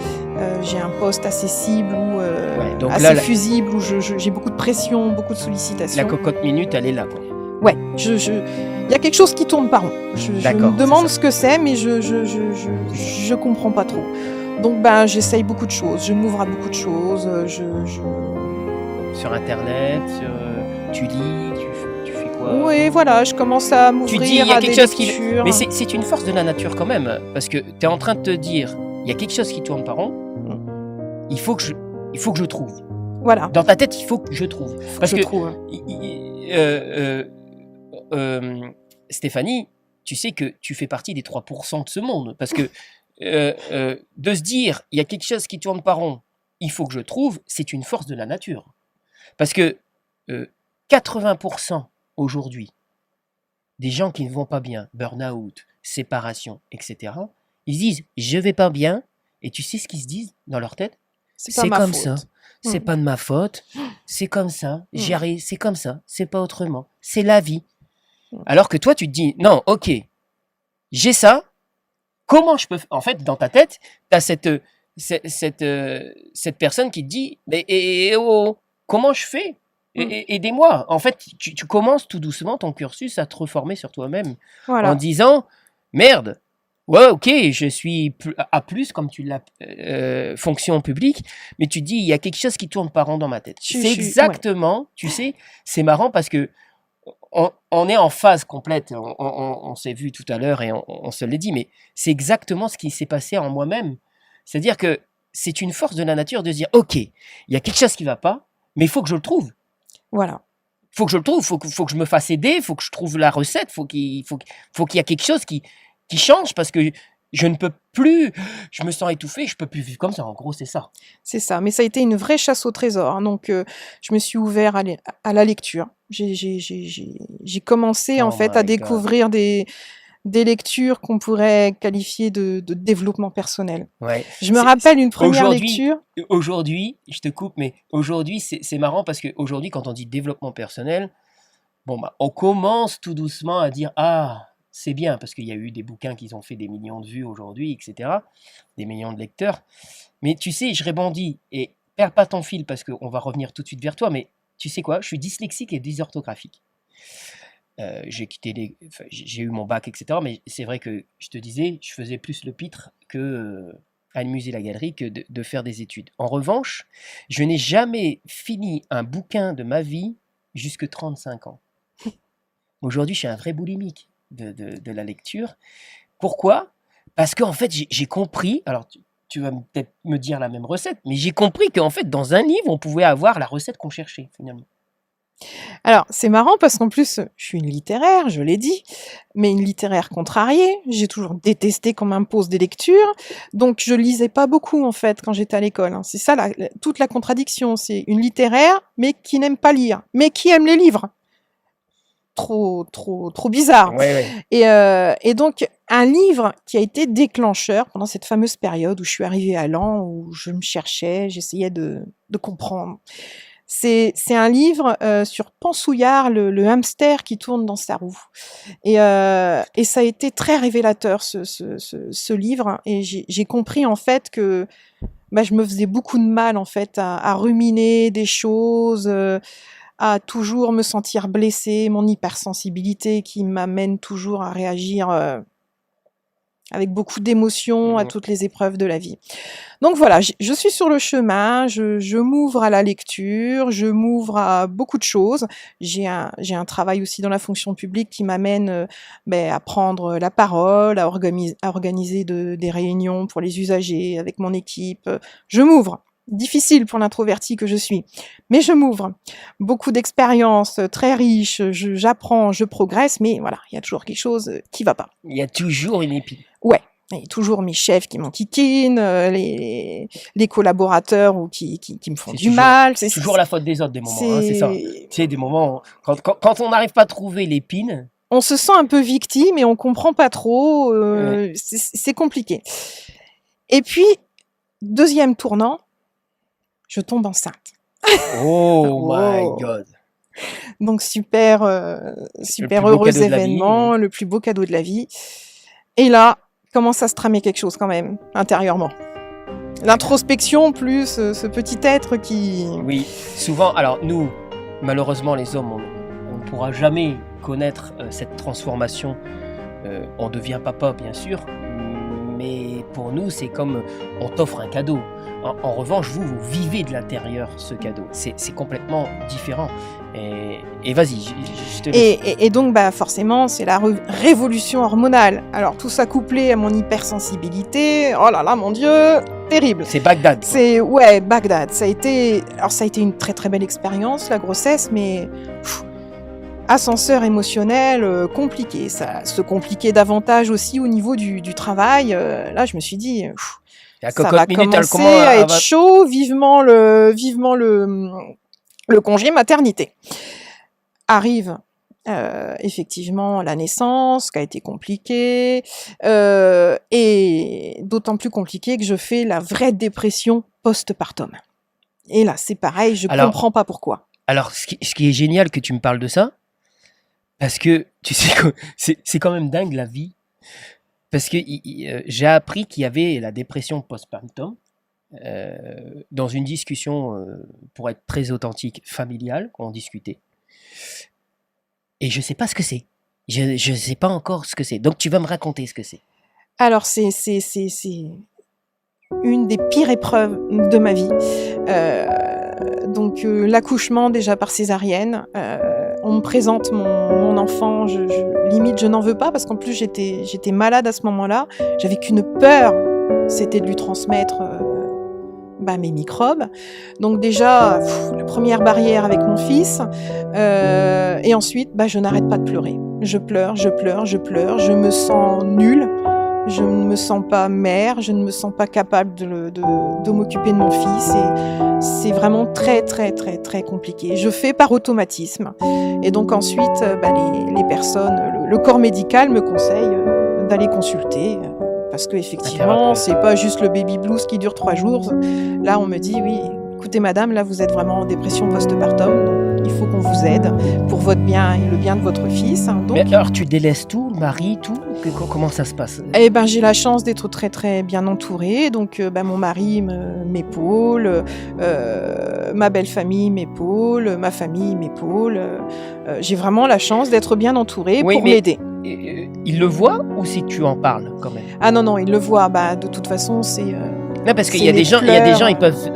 J'ai un poste assez cible ou fusible où j'ai beaucoup de pression, beaucoup de sollicitations. La cocotte minute, elle est là, quoi. Ouais, il y a quelque chose qui tourne pas rond. Je me demande ce que c'est, mais je comprends pas trop. Donc j'essaye beaucoup de choses, je m'ouvre à beaucoup de choses. Sur Internet, tu lis, tu fais quoi? Oui, voilà, je commence à m'ouvrir à des lectures. Mais c'est une force de la nature quand même, parce que tu es en train de te dire, il y a quelque chose qui tourne pas rond, il faut que je trouve. Voilà. Dans ta tête, il faut que je trouve. Parce que Stéphanie, tu sais que tu fais partie des 3% de ce monde, parce que de se dire, il y a quelque chose qui tourne pas rond, il faut que je trouve, c'est une force de la nature. Parce que 80% aujourd'hui des gens qui ne vont pas bien, burn-out, séparation, etc., ils disent « je vais pas bien » et tu sais ce qu'ils se disent dans leur tête? C'est comme ça, c'est pas de ma faute, c'est comme ça, j'y arrive, c'est comme ça, c'est pas autrement, c'est la vie. Alors que toi tu te dis « non, ok, j'ai ça, comment je peux... » En fait, dans ta tête, tu as cette personne qui te dit « mais oh, comment je fais? Aidez-moi. En fait, tu commences tout doucement ton cursus à te reformer sur toi-même en Voilà, disant, merde, ouais, ok, je suis à plus, comme tu l'as, fonction publique, mais tu te dis, il y a quelque chose qui tourne pas rond dans ma tête. C'est ouais. exactement, tu sais, c'est marrant parce que on est en phase complète, on s'est vu tout à l'heure et on se l'est dit, mais c'est exactement ce qui s'est passé en moi-même. C'est-à-dire que c'est une force de la nature de se dire, ok, il y a quelque chose qui va pas, mais il faut que je le trouve. Voilà. Faut que je le trouve, faut que je me fasse aider, faut que je trouve la recette, faut qu'il y a quelque chose qui change parce que je ne peux plus, je me sens étouffé, je peux plus vivre comme ça. En gros, c'est ça. C'est ça, mais ça a été une vraie chasse au trésor, hein. Donc, je me suis ouvert à la lecture. J'ai commencé en Oh fait à my God. découvrir des lectures qu'on pourrait qualifier de développement personnel. Ouais. Je me rappelle une première lecture. Aujourd'hui, je te coupe, mais aujourd'hui, c'est marrant parce que aujourd'hui, quand on dit développement personnel, bon, bah, on commence tout doucement à dire, ah, c'est bien, parce qu'il y a eu des bouquins qui ont fait des millions de vues aujourd'hui, etc., des millions de lecteurs. Mais tu sais, je rebondis, et perds pas ton fil, parce qu'on va revenir tout de suite vers toi, mais tu sais quoi, je suis dyslexique et dysorthographique. J'ai eu mon bac, etc., mais c'est vrai que, je te disais, je faisais plus le pitre que à une musée la galerie que de faire des études. En revanche, je n'ai jamais fini un bouquin de ma vie jusque 35 ans. Aujourd'hui, je suis un vrai boulimique de la lecture. Pourquoi? Parce qu'en fait, j'ai compris, alors tu vas peut-être me dire la même recette, mais j'ai compris qu'en fait, dans un livre, on pouvait avoir la recette qu'on cherchait, finalement. Alors, c'est marrant parce qu'en plus, je suis une littéraire, je l'ai dit, mais une littéraire contrariée. J'ai toujours détesté qu'on m'impose des lectures, donc je lisais pas beaucoup en fait quand j'étais à l'école, hein. C'est ça toute la contradiction, c'est une littéraire, mais qui n'aime pas lire, mais qui aime les livres. Trop bizarre. Ouais. Et donc, un livre qui a été déclencheur pendant cette fameuse période où je suis arrivée à Lens, où je me cherchais, j'essayais de comprendre. C'est un livre sur Pansouillard, le hamster qui tourne dans sa roue. Et ça a été très révélateur, ce livre. Et j'ai compris, en fait, que je me faisais beaucoup de mal, en fait, à ruminer des choses, à toujours me sentir blessée, mon hypersensibilité qui m'amène toujours à réagir avec beaucoup d'émotion à toutes les épreuves de la vie. Donc voilà, je suis sur le chemin, je m'ouvre à la lecture, je m'ouvre à beaucoup de choses. J'ai un travail aussi dans la fonction publique qui m'amène à prendre la parole, à organiser des réunions pour les usagers avec mon équipe. Je m'ouvre. Difficile pour l'introverti que je suis, mais je m'ouvre. Beaucoup d'expériences, très riches, j'apprends, je progresse, mais voilà, il y a toujours quelque chose qui va pas. Il y a toujours une épine. Ouais. Et toujours mes chefs qui m'enquiquinent, les collaborateurs ou qui me font du mal. C'est toujours la faute des autres, des moments, hein, c'est ça. Tu sais, des moments, quand on n'arrive pas à trouver l'épine... On se sent un peu victime et on comprend pas trop, c'est compliqué. Et puis, deuxième tournant, je tombe enceinte. Oh my God. Donc super heureux événement, le plus beau cadeau de la vie. Et là, commence à se tramer quelque chose quand même, intérieurement. L'introspection plus ce petit être qui... Oui, souvent, alors nous, malheureusement les hommes, on ne pourra jamais connaître cette transformation. On devient papa, bien sûr, mais pour nous, c'est comme on t'offre un cadeau. En revanche, vous vivez de l'intérieur ce cadeau. C'est complètement différent. Et vas-y, je te laisse. Et donc, forcément, c'est la révolution hormonale. Alors, tout ça couplé à mon hypersensibilité, oh là là, mon Dieu, terrible. C'est Bagdad. Ouais, Bagdad. Ça a été une très très belle expérience, la grossesse, mais... ascenseur émotionnel compliqué. Ça se compliquait davantage aussi au niveau du travail. Là, je me suis dit... ça va commencer à être chaud, vivement le congé maternité. Arrive effectivement la naissance, qui a été compliquée, et d'autant plus compliqué que je fais la vraie dépression post-partum. Et là, c'est pareil, je comprends pas pourquoi. Alors, ce qui est génial que tu me parles de ça, parce que, tu sais, c'est quand même dingue la vie. Parce que j'ai appris qu'il y avait la dépression postpartum dans une discussion, pour être très authentique, familiale, qu'on discutait. Et je sais pas ce que c'est. Je sais pas encore ce que c'est. Donc tu vas me raconter ce que c'est. Alors, c'est une des pires épreuves de ma vie. Donc, l'accouchement déjà par césarienne. On me présente mon enfant, limite je n'en veux pas parce qu'en plus j'étais malade à ce moment-là. J'avais qu'une peur, c'était de lui transmettre mes microbes. Donc déjà, la première barrière avec mon fils. Et ensuite, je n'arrête pas de pleurer. Je pleure, je me sens nulle. Je ne me sens pas mère, je ne me sens pas capable de m'occuper de mon fils et c'est vraiment très très très très compliqué. Je fais par automatisme et donc ensuite les personnes, le corps médical me conseille d'aller consulter parce que effectivement c'est pas juste le baby blues qui dure 3 jours. Là on me dit oui, écoutez madame, là vous êtes vraiment en dépression postpartum, donc il faut qu'on vous aide pour votre bien et le bien de votre fils. Donc, mais alors tu délaisses tout, le mari, tout, comment ça se passe? Eh ben j'ai la chance d'être très très bien entourée, donc mon mari m'épaule, ma belle famille m'épaule, ma famille m'épaule. J'ai vraiment la chance d'être bien entourée pour m'aider. Il le voit ou si tu en parles quand même? Ah non, il le voit. De toute façon, c'est. Non, parce qu'il y a des gens, ils peuvent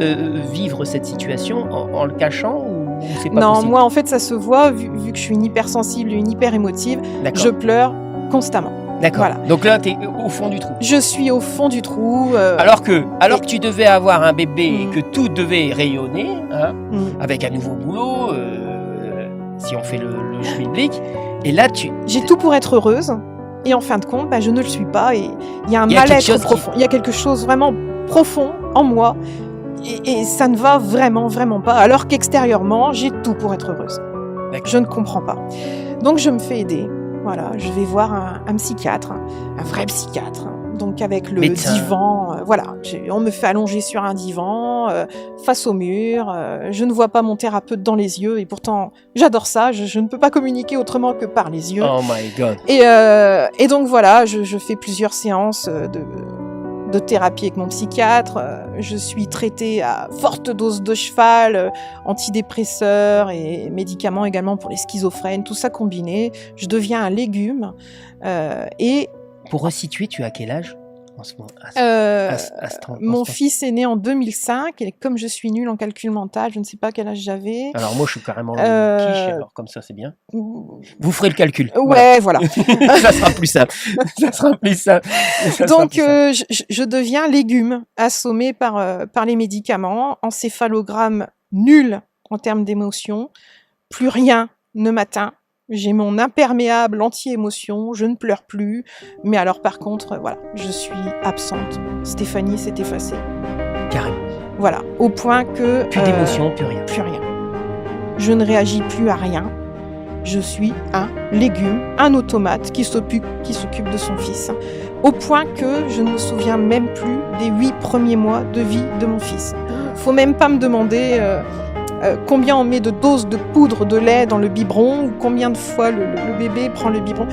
vivre cette situation en le cachant ou c'est pas possible? Moi en fait ça se voit vu que je suis une hypersensible, une hyper émotive. D'accord. Je pleure constamment. D'accord. Voilà. Donc là, tu es au fond du trou. Je suis au fond du trou. Alors que tu devais avoir un bébé et que tout devait rayonner, avec un nouveau boulot, si on fait le schmilblick, et là j'ai tout pour être heureuse, et en fin de compte, je ne le suis pas, et il y a un mal-être profond. Il y a quelque chose vraiment profond en moi, et ça ne va vraiment, vraiment pas, alors qu'extérieurement, j'ai tout pour être heureuse. D'accord. Je ne comprends pas. Donc je me fais aider. Voilà, je vais voir un psychiatre, un vrai psychiatre, donc avec le divan. On me fait allonger sur un divan, face au mur. Je ne vois pas mon thérapeute dans les yeux, et pourtant j'adore ça. Je ne peux pas communiquer autrement que par les yeux. Oh my God. Et donc voilà, je fais plusieurs séances de thérapie avec mon psychiatre. Je suis traitée à forte dose de cheval, antidépresseurs et médicaments également pour les schizophrènes, tout ça combiné. Je deviens un légume. Et pour resituer, tu as quel âge en ce moment? Mon fils est né en 2005 et comme je suis nulle en calcul mental, je ne sais pas quel âge j'avais. Alors moi je suis carrément quiche, alors comme ça c'est bien. Vous ferez le calcul. Ouais, voilà. Ça sera plus simple. Donc je deviens légume, assommé par les médicaments, encéphalogramme nul en termes d'émotion, plus rien ne m'atteint. J'ai mon imperméable anti-émotion, je ne pleure plus. Mais alors par contre, je suis absente. Stéphanie s'est effacée. Carrément. Voilà, au point que... Plus d'émotion, plus rien. Plus rien. Je ne réagis plus à rien. Je suis un légume, un automate qui s'occupe de son fils. Au point que je ne me souviens même plus des 8 premiers mois de vie de mon fils. Faut même pas me demander... combien on met de doses de poudre de lait dans le biberon ou combien de fois le bébé prend le biberon.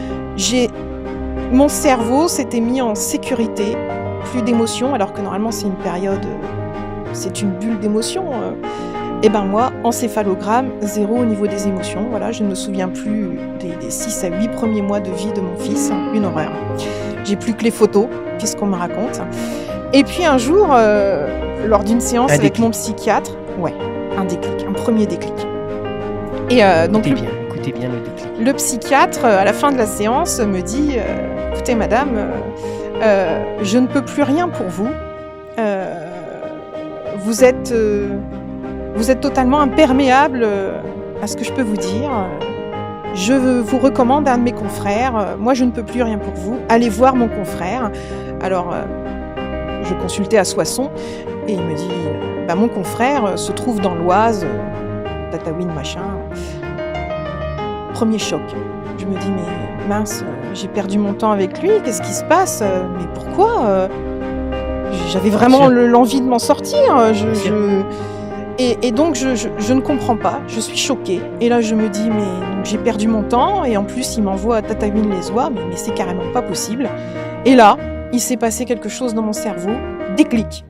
Mon cerveau s'était mis en sécurité, plus d'émotions, alors que normalement c'est une période, c'est une bulle d'émotions. Et moi, encéphalogramme, 0 au niveau des émotions. Voilà, je ne me souviens plus des 6 à 8 premiers mois de vie de mon fils. Une horreur. J'ai plus que les photos, puisqu'on me raconte. Et puis un jour, lors d'une séance avec mon psychiatre, un déclic, un premier déclic. Et donc écoutez bien le déclic. Le psychiatre, à la fin de la séance, me dit écoutez madame, je ne peux plus rien pour vous. Vous êtes totalement imperméable à ce que je peux vous dire. Je vous recommande un de mes confrères. Moi, je ne peux plus rien pour vous. Allez voir mon confrère. Alors, je consultais à Soissons et il me dit mon confrère se trouve dans l'Oise, Tataouine, machin. Premier choc. Je me dis mais mince, j'ai perdu mon temps avec lui, qu'est-ce qui se passe? Mais pourquoi? J'avais vraiment l'envie de m'en sortir. Et donc je ne comprends pas, je suis choquée. Et là je me dis mais donc, j'ai perdu mon temps et en plus il m'envoie à Tataouine-les-Oies, mais c'est carrément pas possible. Et là, il s'est passé quelque chose dans mon cerveau, déclic.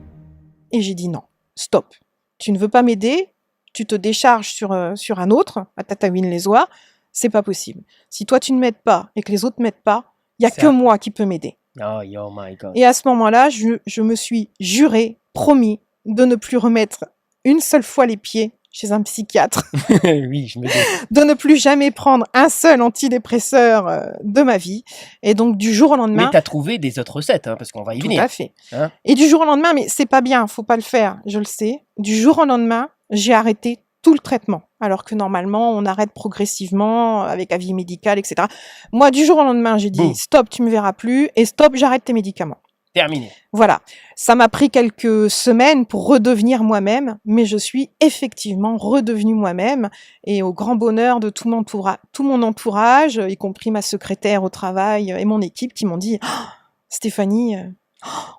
et j'ai dit non, stop. Tu ne veux pas m'aider, tu te décharges sur un autre, à Tataouine-les-Oies, c'est pas possible. Si toi tu ne m'aides pas et que les autres m'aident pas, il y a que Ça. moi qui peux m'aider. Oh my God. Et à ce moment-là, je me suis juré, promis, de ne plus remettre une seule fois les pieds chez un psychiatre, Oui, je me dis. de ne plus jamais prendre un seul antidépresseur de ma vie. Et donc, du jour au Mais lendemain, t'as trouvé des autres recettes, hein, parce qu'on va y tout venir. à fait. Hein. Et du jour au lendemain, mais c'est pas bien, faut pas le faire, je le sais. Du jour au lendemain, j'ai arrêté tout le traitement, alors que normalement, on arrête progressivement avec avis médical, etc. Moi, du jour au lendemain, j'ai dit Boum. stop, tu me verras plus, et stop, j'arrête tes médicaments. Terminé. Voilà, ça m'a pris quelques semaines pour redevenir moi-même, mais je suis effectivement redevenue moi-même, et au grand bonheur de tout mon entourage, y compris ma secrétaire au travail et mon équipe, qui m'ont dit oh, « Stéphanie,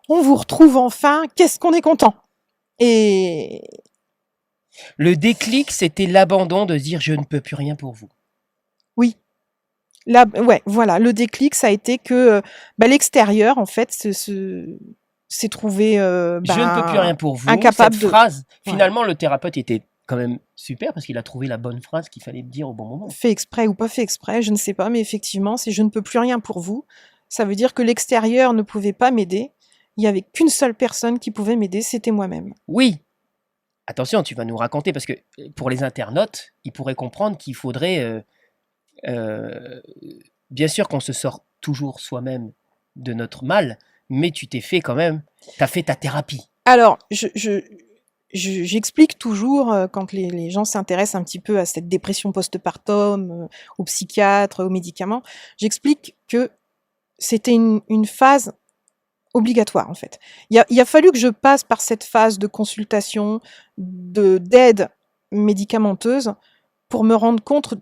on vous retrouve enfin, qu'est-ce qu'on est content !» Et Le déclic, c'était l'abandon de dire je ne peux plus rien pour vous. oui, là, ouais, voilà, le déclic, ça a été que l'extérieur, en fait, s'est trouvé Je ne peux plus rien pour vous. incapable Cette de... phrase, Ouais. finalement, le thérapeute était quand même super parce qu'il a trouvé la bonne phrase qu'il fallait dire au bon moment. Fait exprès ou pas fait exprès, je ne sais pas, mais effectivement, si je ne peux plus rien pour vous, ça veut dire que l'extérieur ne pouvait pas m'aider. Il n'y avait qu'une seule personne qui pouvait m'aider, c'était moi-même. Oui. Attention, tu vas nous raconter parce que pour les internautes, ils pourraient comprendre qu'il faudrait, bien sûr qu'on se sort toujours soi-même de notre mal, mais tu t'es fait quand même, tu as fait ta thérapie. Alors, j'explique toujours, quand les gens s'intéressent un petit peu à cette dépression postpartum, aux psychiatres, aux médicaments, j'explique que c'était une phase obligatoire, en fait. Il a fallu que je passe par cette phase de consultation, d'aide médicamenteuse, pour me rendre compte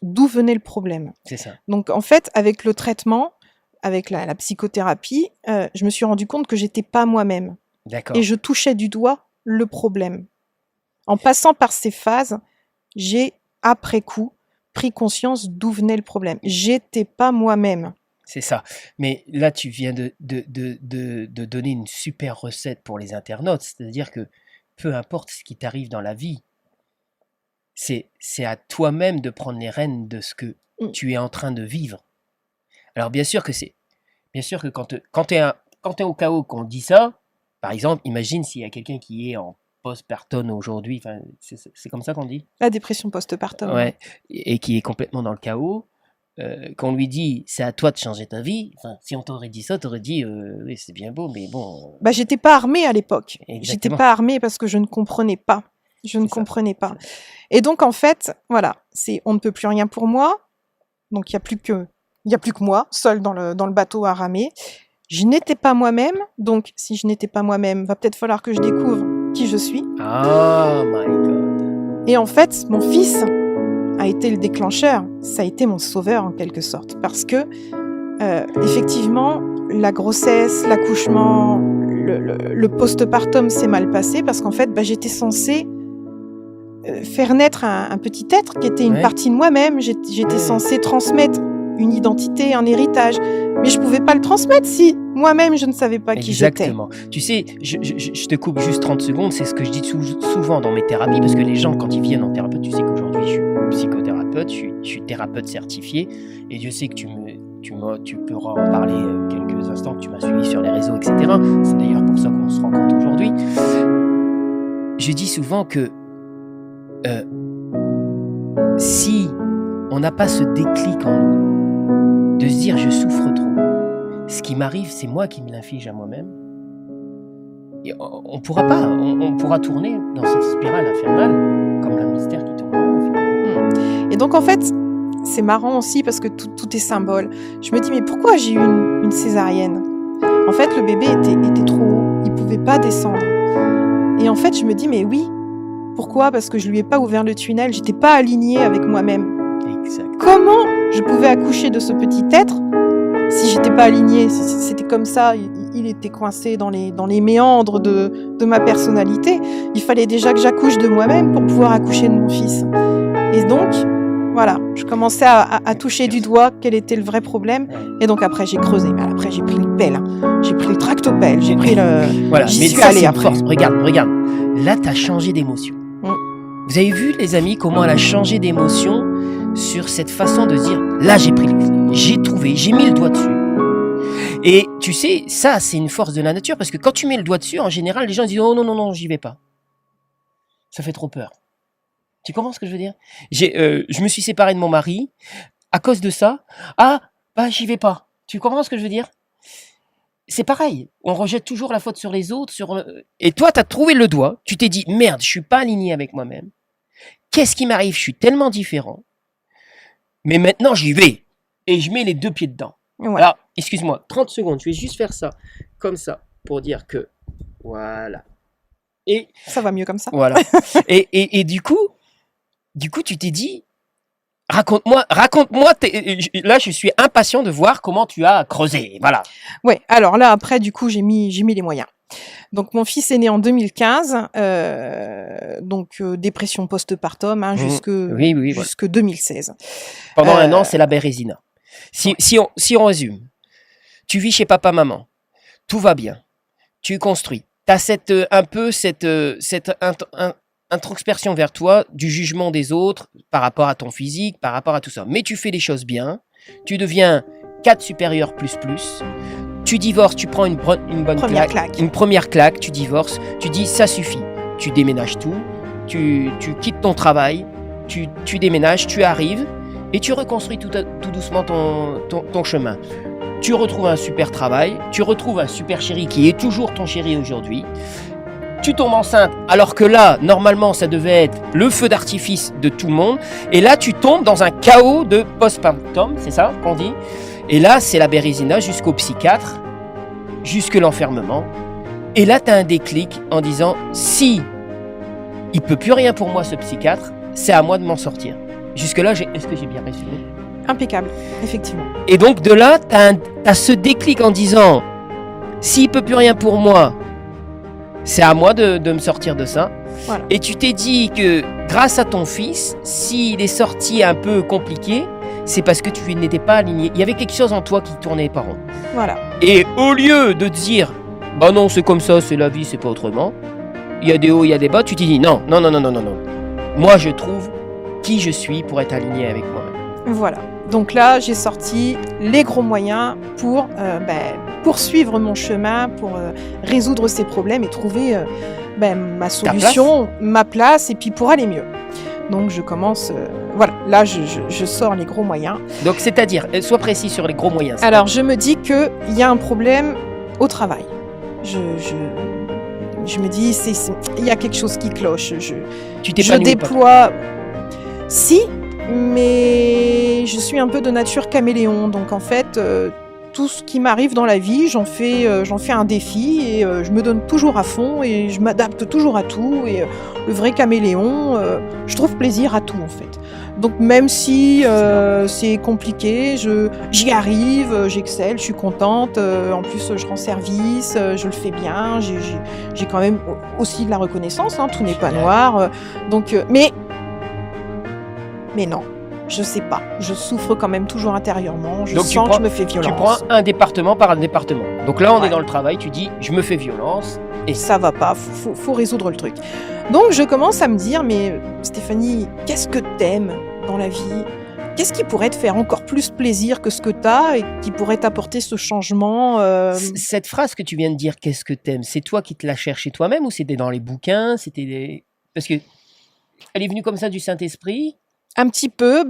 d'où venait le problème. C'est ça. Donc, en fait, avec le traitement, avec la psychothérapie, je me suis rendu compte que j'étais pas moi-même. D'accord. Et je touchais du doigt le problème. En passant par ces phases, j'ai, après coup, pris conscience d'où venait le problème. J'étais pas moi-même. C'est ça. Mais là, tu viens de donner une super recette pour les internautes. C'est-à-dire que peu importe ce qui t'arrive dans la vie, c'est à toi-même de prendre les rênes de ce que tu es en train de vivre. Alors bien sûr que quand tu es au chaos qu'on dit ça, par exemple, imagine s'il y a quelqu'un qui est en postpartum aujourd'hui, c'est comme ça qu'on dit ? La dépression postpartum. Ouais, et qui est complètement dans le chaos. Qu'on lui dit c'est à toi de changer ta vie, si on t'aurait dit ça, t'aurais dit oui, c'est bien beau, mais bon. J'étais pas armée à l'époque. Exactement. J'étais pas armée parce que je ne comprenais pas. Comprenais pas. Et donc en fait, voilà, on ne peut plus rien pour moi. Donc il y a plus que moi, seule dans le bateau à ramer. Je n'étais pas moi-même, donc si je n'étais pas moi-même, va peut-être falloir que je découvre qui je suis. Oh my God. Et en fait, mon fils a été le déclencheur, ça a été mon sauveur en quelque sorte, parce que effectivement, la grossesse, l'accouchement, le postpartum s'est mal passé parce qu'en fait, j'étais censée faire naître un petit être qui était une partie de moi-même. J'étais censée transmettre une identité, un héritage, mais je pouvais pas le transmettre si moi-même je ne savais pas qui j'étais. Exactement. Tu sais, je te coupe juste 30 secondes, c'est ce que je dis souvent dans mes thérapies, parce que les gens, quand ils viennent en thérapeute, tu sais qu'aujourd'hui je suis psychothérapeute, je suis thérapeute certifié, et Dieu sait que tu pourras en parler quelques instants, que tu m'as suivi sur les réseaux, etc. C'est d'ailleurs pour ça qu'on se rencontre aujourd'hui. Je dis souvent que si on n'a pas ce déclic en nous, de se dire je souffre trop, ce qui m'arrive, c'est moi qui me l'inflige à moi-même, et on pourra pas, on pourra tourner dans cette spirale infernale comme le mystère qui tourne en rond. Et donc en fait, c'est marrant aussi parce que tout est symbole. Je me dis mais pourquoi j'ai eu une césarienne ? En fait, le bébé était trop haut, il pouvait pas descendre. Et en fait, je me dis mais oui, pourquoi ? Parce que je lui ai pas ouvert le tunnel, j'étais pas alignée avec moi-même. Exact. Comment je pouvais accoucher de ce petit être si j'étais pas alignée ? C'était comme ça, il était coincé dans les méandres de ma personnalité. Il fallait déjà que j'accouche de moi-même pour pouvoir accoucher de mon fils. Et donc, voilà, Je commençais à toucher du doigt quel était le vrai problème. Et donc après, j'ai creusé. Mais après, j'ai pris une pelle. Hein. J'ai pris le tractopelle. J'ai pris le... Voilà, J'y mais suis ça, allée c'est une après. force. Regarde. Là, tu as changé d'émotion. Vous avez vu, les amis, comment elle a changé d'émotion sur cette façon de se dire, là, j'ai trouvé, j'ai mis le doigt dessus. Et tu sais, ça, c'est une force de la nature, parce que quand tu mets le doigt dessus, en général, les gens disent, oh non, j'y vais pas. Ça fait trop peur. Tu comprends ce que je veux dire? Je me suis séparé de mon mari à cause de ça. Ah, bah, j'y vais pas. Tu comprends ce que je veux dire? C'est pareil. On rejette toujours la faute sur les autres. Et toi, tu as trouvé le doigt. Tu t'es dit, merde, je suis pas aligné avec moi-même. Qu'est-ce qui m'arrive? Je suis tellement différent. Mais maintenant, j'y vais. Et je mets les 2 pieds dedans. Ouais. Alors, excuse-moi, 30 secondes. Je vais juste faire ça, comme ça, pour dire que... Voilà. Et Ça va mieux comme ça. voilà. Et du coup, tu t'es dit, raconte-moi. Là, je suis impatient de voir comment tu as creusé. Voilà. Ouais. Alors là, après, du coup, j'ai mis les moyens. Donc mon fils est né en 2015, dépression post-partum jusque Oui, jusque 2016. Pendant un an, c'est la bérésina. Si on résume, tu vis chez papa-maman, tout va bien, tu construis, tu as cette introspection vers toi, du jugement des autres par rapport à ton physique, par rapport à tout ça. Mais tu fais les choses bien, tu deviens 4 supérieur plus, tu divorces, tu prends une bonne claque. Une première claque, tu divorces, tu dis ça suffit. Tu déménages tout, tu quittes ton travail, tu déménages, tu arrives et tu reconstruis tout doucement ton chemin. Tu retrouves un super travail, tu retrouves un super chéri qui est toujours ton chéri aujourd'hui. Tu tombes enceinte, alors que là, normalement, ça devait être le feu d'artifice de tout le monde. Et là, tu tombes dans un chaos de postpartum, c'est ça qu'on dit? Et là, c'est la bérésina jusqu'au psychiatre, jusque l'enfermement. Et là, tu as un déclic en disant, si il peut plus rien pour moi, ce psychiatre, c'est à moi de m'en sortir. Jusque-là, est-ce que j'ai bien résumé? Impeccable, effectivement. Et donc, de là, tu as ce déclic en disant, s'il peut plus rien pour moi, c'est à moi de me sortir de ça. Voilà. Et tu t'es dit que grâce à ton fils, s'il est sorti un peu compliqué, c'est parce que tu n'étais pas aligné. Il y avait quelque chose en toi qui tournait pas rond. Voilà. Et au lieu de te dire, bah non, c'est comme ça, c'est la vie, c'est pas autrement. Il y a des hauts, il y a des bas. Tu t'es dit, non. Moi, je trouve qui je suis pour être aligné avec moi-même. Voilà. Donc là, j'ai sorti les gros moyens pour poursuivre mon chemin, pour résoudre ces problèmes et trouver ma solution, ma place, et puis pour aller mieux. Donc je commence, là je sors les gros moyens. Donc c'est-à-dire, sois précis sur les gros moyens. Alors je me dis qu'il y a un problème au travail. Je me dis, il y a quelque chose qui cloche. Tu t'es pas déploie... Si, mais je suis un peu de nature caméléon. Donc en fait, tout ce qui m'arrive dans la vie, j'en fais un défi et je me donne toujours à fond et je m'adapte toujours à tout. Et le vrai caméléon, je trouve plaisir à tout en fait. Donc même si c'est compliqué, j'y arrive, j'excelle, je suis contente. En plus, je rends service, je le fais bien. J'ai quand même aussi de la reconnaissance. Tout n'est pas noir. Mais non. Je sais pas, je souffre quand même toujours intérieurement, je sens que je me fais violence. Tu prends un département par un département. Donc là, on est dans le travail, tu dis, je me fais violence. Et ça va pas, faut résoudre le truc. Donc je commence à me dire, mais Stéphanie, qu'est-ce que t'aimes dans la vie? Qu'est-ce qui pourrait te faire encore plus plaisir que ce que t'as et qui pourrait t'apporter ce changement Cette phrase que tu viens de dire, qu'est-ce que t'aimes, c'est toi qui te la cherchais toi-même ou c'était dans les bouquins? Parce que elle est venue comme ça du Saint-Esprit? Un petit peu,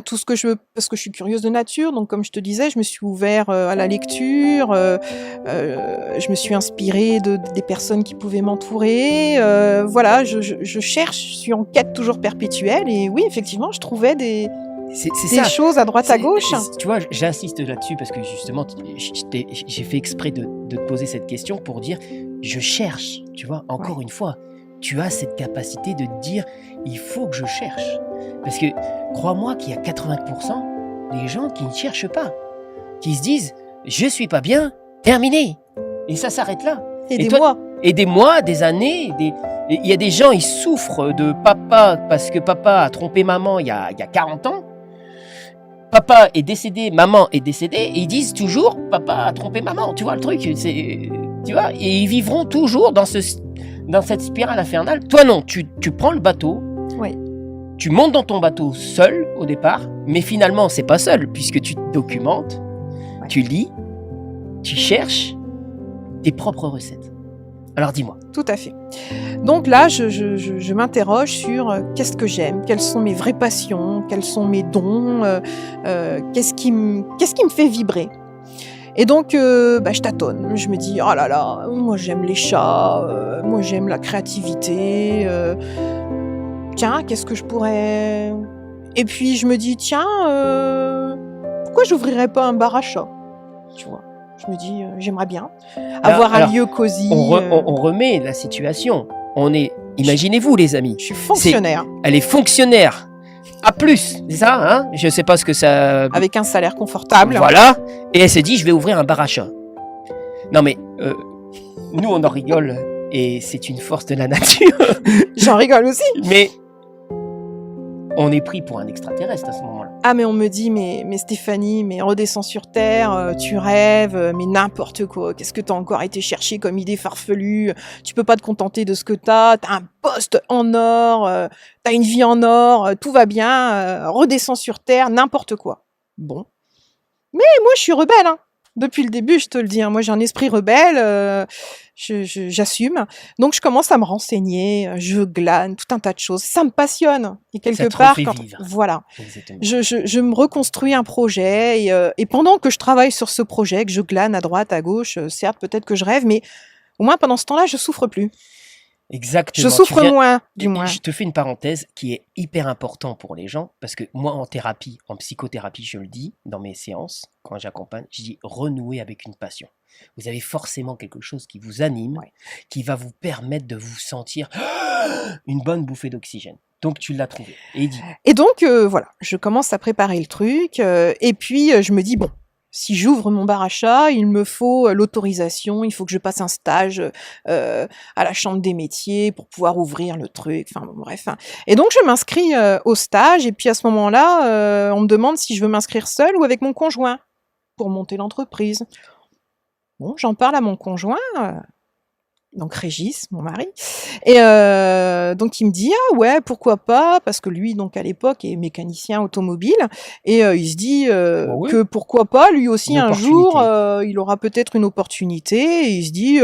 tout ce que parce que je suis curieuse de nature, donc comme je te disais, je me suis ouvert à la lecture, je me suis inspirée des personnes qui pouvaient m'entourer, je cherche, je suis en quête toujours perpétuelle, et oui, effectivement, je trouvais des choses à droite à gauche. Tu vois, j'insiste là-dessus parce que justement, j'ai fait exprès de te poser cette question pour dire, je cherche, tu vois, encore une fois, tu as cette capacité de te dire, il faut que je cherche. Parce que, crois-moi qu'il y a 80% des gens qui ne cherchent pas, qui se disent « je suis pas bien, terminé ». Et ça s'arrête là. Et des mois, des années. Il y a des gens, ils souffrent de papa parce que papa a trompé maman il y a 40 ans. papa est décédé, maman est décédée, et ils disent toujours papa a trompé maman. Tu vois le truc, tu vois, et ils vivront toujours dans cette spirale infernale. Toi non, tu prends le bateau. Oui. Tu montes dans ton bateau seul au départ, mais finalement c'est pas seul puisque tu te documentes, tu lis, tu cherches tes propres recettes. Alors dis-moi. Tout à fait. Donc là, je m'interroge sur qu'est-ce que j'aime, quelles sont mes vraies passions, quels sont mes dons, qu'est-ce qui me fait vibrer. Et donc, je tâtonne. Je me dis, oh là là, moi j'aime les chats, moi j'aime la créativité. Tiens, qu'est-ce que je pourrais... Et puis je me dis, tiens, pourquoi j'ouvrirais pas un bar à chats ? Tu vois, je me dis, j'aimerais bien avoir un lieu cosy. On remet la situation. Imaginez-vous les amis. Je suis fonctionnaire. Elle est fonctionnaire. À plus, c'est ça, hein ? Je sais pas ce que ça... Avec un salaire confortable. Voilà. Et elle s'est dit, je vais ouvrir un bar à chats. Non mais, nous on en rigole. Et c'est une force de la nature. J'en rigole aussi. Mais... on est pris pour un extraterrestre à ce moment-là. Ah mais on me dit, mais Stéphanie, mais redescends sur Terre, tu rêves, mais n'importe quoi. Qu'est-ce que t'as encore été chercher comme idée farfelue ? Tu peux pas te contenter de ce que t'as un poste en or, t'as une vie en or, tout va bien, redescends sur Terre, n'importe quoi. Bon. Mais moi je suis rebelle, hein. Depuis le début, je te le dis, hein, moi j'ai un esprit rebelle, j'assume. Donc je commence à me renseigner, je glane tout un tas de choses. Ça me passionne. Et quelque part, voilà, je me reconstruis un projet. Et pendant que je travaille sur ce projet, que je glane à droite, à gauche, certes, peut-être que je rêve, mais au moins pendant ce temps-là, je souffre plus. Exactement. Je souffre moins, du moins. Je te fais une parenthèse qui est hyper important pour les gens, parce que moi, en thérapie, en psychothérapie, je le dis dans mes séances, quand j'accompagne, je dis renouer avec une passion. Vous avez forcément quelque chose qui vous anime, qui va vous permettre de vous sentir une bonne bouffée d'oxygène. Donc, tu l'as trouvé. Et donc, voilà, je commence à préparer le truc, et puis je me dis, bon, si j'ouvre mon bar à chat, il me faut l'autorisation, il faut que je passe un stage à la chambre des métiers pour pouvoir ouvrir le truc, enfin bon, bref. Et donc je m'inscris au stage, et puis à ce moment-là, on me demande si je veux m'inscrire seule ou avec mon conjoint pour monter l'entreprise. Bon, j'en parle à mon conjoint, donc Régis, mon mari, et donc il me dit ah ouais pourquoi pas, parce que lui donc à l'époque est mécanicien automobile, et il se dit que pourquoi pas lui aussi un jour il aura peut-être une opportunité, et il se dit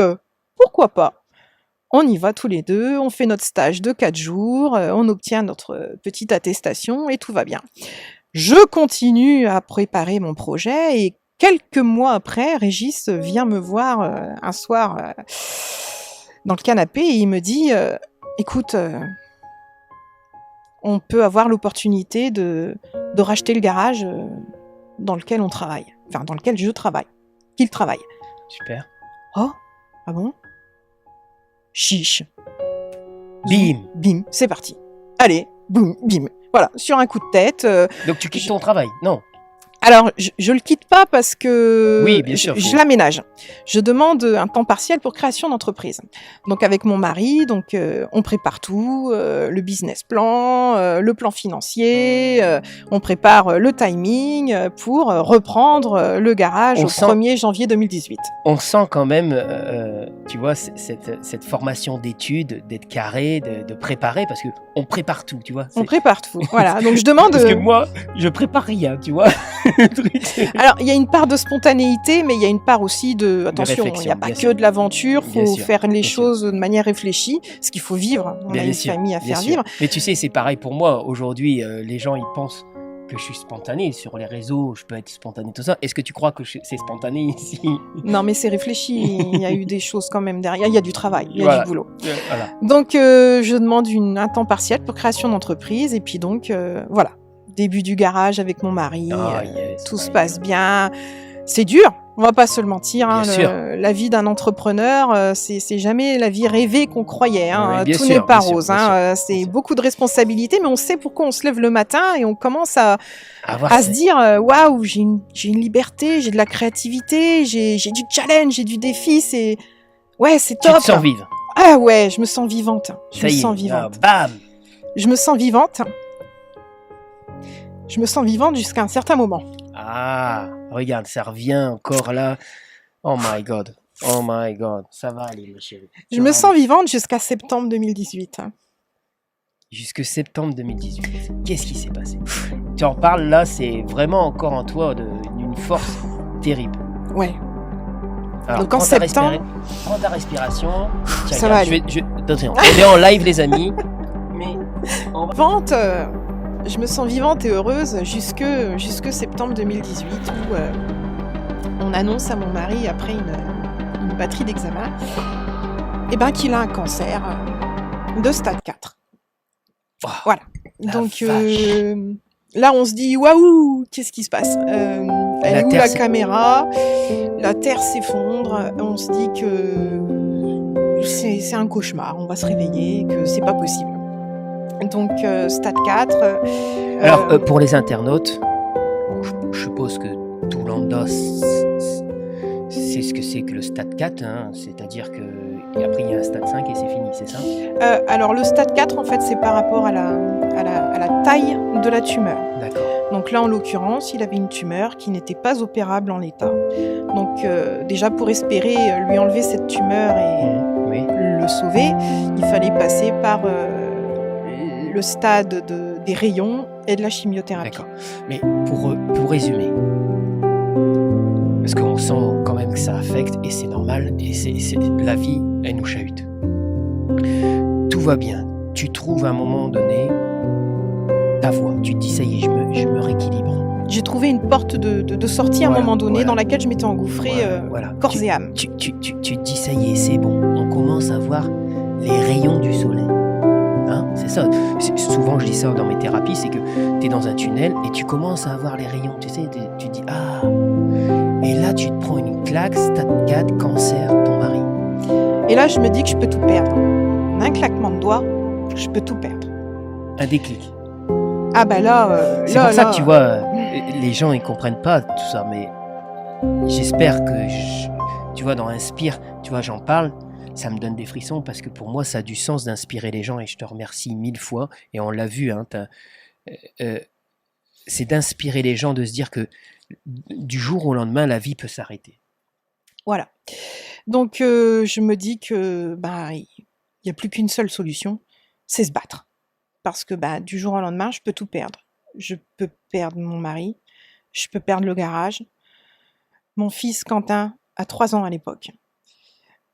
pourquoi pas. On y va tous les deux, on fait notre stage de 4 jours, on obtient notre petite attestation et tout va bien. Je continue à préparer mon projet, et quelques mois après, Régis vient me voir un soir dans le canapé, et il me dit écoute, on peut avoir l'opportunité de racheter le garage dans lequel on travaille, enfin dans lequel je travaille, qu'il travaille. Super. Oh, ah bon ? Chiche. Bim. Bim, c'est parti. Allez, boum, bim. Voilà, sur un coup de tête. Donc tu quittes ton travail ? Non. Alors, je le quitte pas parce que oui, bien sûr, je l'aménage. Je demande un temps partiel pour création d'entreprise. Donc avec mon mari, donc on prépare tout, le business plan, le plan financier, on prépare le timing pour reprendre le garage au 1er janvier 2018. On sent quand même, tu vois, cette formation d'études, d'être carré, de préparer, parce que on prépare tout, tu vois. On prépare tout, voilà. Donc je demande... Parce que moi, je prépare rien, tu vois. Alors, il y a une part de spontanéité, mais il y a une part aussi de... Attention, il n'y a pas que de l'aventure, il faut faire les choses de manière réfléchie, parce qu'il faut vivre, on a une famille à faire vivre. Mais tu sais, c'est pareil pour moi. Aujourd'hui, les gens, ils pensent que je suis spontané. Sur les réseaux, je peux être spontané, tout ça. Est-ce que tu crois que c'est spontané ici ? Non, mais c'est réfléchi. Il y a eu des choses quand même derrière. Il y a du travail, il y a du boulot. Voilà. Donc, je demande un temps partiel pour création d'entreprise. Et puis donc, voilà. Début du garage avec mon mari. Tout se passe bien. C'est dur. On va pas se le mentir. Hein, la vie d'un entrepreneur, c'est jamais la vie rêvée qu'on croyait. Hein. Tout n'est pas rose. C'est beaucoup de responsabilités, mais on sait pourquoi on se lève le matin et on commence à se dire waouh, j'ai une liberté, j'ai de la créativité, j'ai du challenge, j'ai du défi. C'est top. Tu te sens vivre. Ah ouais, je me sens vivante. Je me sens vivante. Bam. Je me sens vivante. Je me sens vivante jusqu'à un certain moment. Ah, regarde, ça revient encore là. Oh my God. Oh my God. Ça va aller, ma chérie. Je me sens vivante jusqu'à septembre 2018. Jusque septembre 2018. Qu'est-ce qui s'est passé? Tu en parles là, c'est vraiment encore en toi d'une force terrible. Ouais. Alors, Donc en prends ta septembre... prends ta respiration. Tiens, Ça regarde, va aller. Attention, on est en live, les amis. Mais on va... Vivante, je me sens vivante et heureuse jusque septembre 2018 où on annonce à mon mari après une batterie d'examen qu'il a un cancer de stade 4. Oh, voilà. la Donc vache. là on se dit waouh, qu'est-ce qui se passe? Elle est où la caméra? La terre s'effondre. On se dit que c'est un cauchemar. On va se réveiller, que c'est pas possible. Donc stade 4. Alors pour les internautes, bon, je suppose que tout lambda c'est ce que c'est que le stade 4, hein, c'est-à-dire que et après il y a un stade 5 et c'est fini, c'est ça? Alors le stade 4 en fait c'est par rapport à la taille de la tumeur. D'accord. Donc là en l'occurrence il avait une tumeur qui n'était pas opérable en l'état. Donc déjà pour espérer lui enlever cette tumeur et le sauver, il fallait passer par le stade des rayons et de la chimiothérapie. D'accord. Mais pour résumer, parce qu'on sent quand même que ça affecte et c'est normal et c'est la vie, elle nous chahute. Tout va bien. Tu trouves à un moment donné ta voie. Tu te dis ça y est, je me rééquilibre. J'ai trouvé une porte de sortie à un moment donné dans laquelle je m'étais engouffrée corps et âme. Tu te dis ça y est, c'est bon. On commence à voir les rayons du soleil. Hein, c'est ça. Souvent je dis ça dans mes thérapies, c'est que tu es dans un tunnel et tu commences à voir les rayons. Tu sais, tu dis ah. Et là tu te prends une claque, stade 4, cancer, ton mari. Et là je me dis que je peux tout perdre. En un claquement de doigts, je peux tout perdre. Un déclic. Ah bah là... c'est pour ça que tu vois, les gens ils comprennent pas tout ça, mais j'espère que, tu vois, dans Inspire, tu vois, j'en parle, ça me donne des frissons parce que pour moi ça a du sens d'inspirer les gens et je te remercie 1000 fois et on l'a vu, hein, c'est d'inspirer les gens, de se dire que du jour au lendemain la vie peut s'arrêter. Voilà. Donc je me dis que il n'y a plus qu'une seule solution, c'est se battre. Parce que du jour au lendemain, je peux tout perdre. Je peux perdre mon mari, je peux perdre le garage. Mon fils Quentin a 3 ans à l'époque.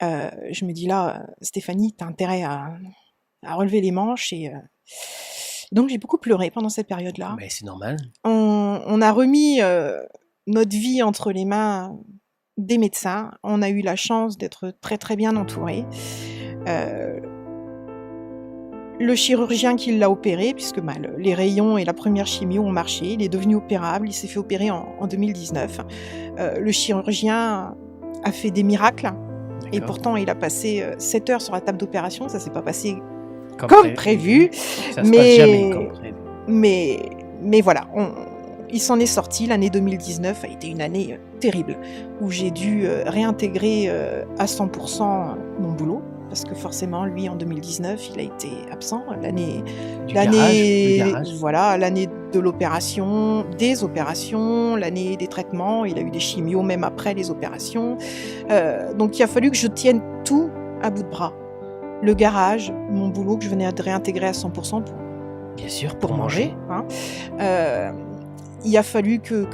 Je me dis là, Stéphanie, tu as intérêt à relever les manches. Et donc j'ai beaucoup pleuré pendant cette période-là. Mais c'est normal. On a remis notre vie entre les mains des médecins. On a eu la chance d'être très très bien entourés. Le chirurgien qui l'a opéré, puisque les rayons et la première chimio ont marché, il est devenu opérable, il s'est fait opérer en 2019. Le chirurgien a fait des miracles, et pourtant il a passé 7 heures sur la table d'opération, ça s'est pas passé comme prévu. Ça se passe jamais comme prévu. Mais voilà, il s'en est sorti. L'année 2019 a été une année terrible, où j'ai dû réintégrer à 100% mon boulot. Parce que forcément, lui, en 2019, il a été absent. L'année de l'opération, des opérations, l'année des traitements. Il a eu des chimios même après les opérations. Donc, il a fallu que je tienne tout à bout de bras. Le garage, mon boulot que je venais de réintégrer à 100% Bien sûr, pour manger. Hein. Il a fallu que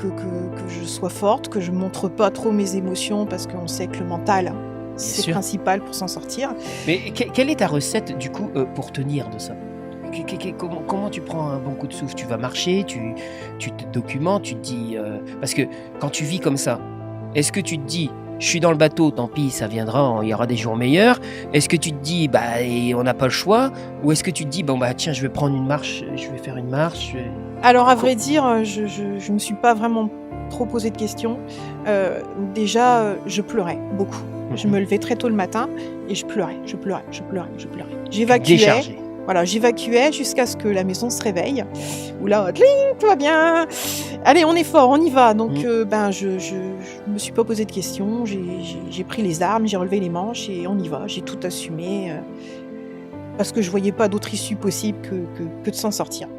je sois forte, que je ne montre pas trop mes émotions parce qu'on sait que le mental... c'est principal pour s'en sortir. Mais quelle est ta recette, du coup, pour tenir de ça? Comment tu prends un bon coup de souffle? Tu vas marcher, tu te documentes, tu te dis... parce que quand tu vis comme ça, est-ce que tu te dis, je suis dans le bateau, tant pis, ça viendra, il y aura des jours meilleurs? Est-ce que tu te dis, on n'a pas le choix? Ou est-ce que tu te dis, tiens, je vais prendre une marche, je vais faire une marche? Alors, à vrai dire, je me suis pas vraiment trop posé de questions. Déjà, je pleurais beaucoup. Je me levais très tôt le matin et je pleurais. J'évacuais jusqu'à ce que la maison se réveille. Où là, tout va bien. Allez, on est fort, on y va. Donc, je me suis pas posé de questions. J'ai pris les armes, j'ai relevé les manches et on y va. J'ai tout assumé parce que je voyais pas d'autre issue possible que de s'en sortir.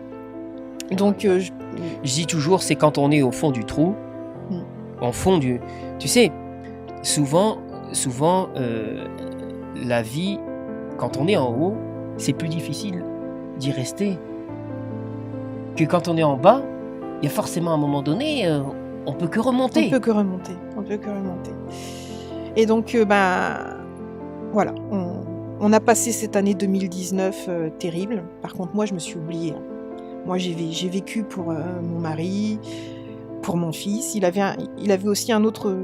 Donc, Je dis toujours, c'est quand on est au fond du trou, Mm. au fond du... Tu sais, souvent, la vie, quand on est en haut, c'est plus difficile d'y rester que quand on est en bas. Il y a forcément un moment donné, on peut que on remonter. peut que remonter. On peut que remonter. Et donc, voilà. On a passé cette année 2019 terrible. Par contre, moi, je me suis oubliée. Moi, j'ai vécu pour mon mari, pour mon fils. Il avait aussi un autre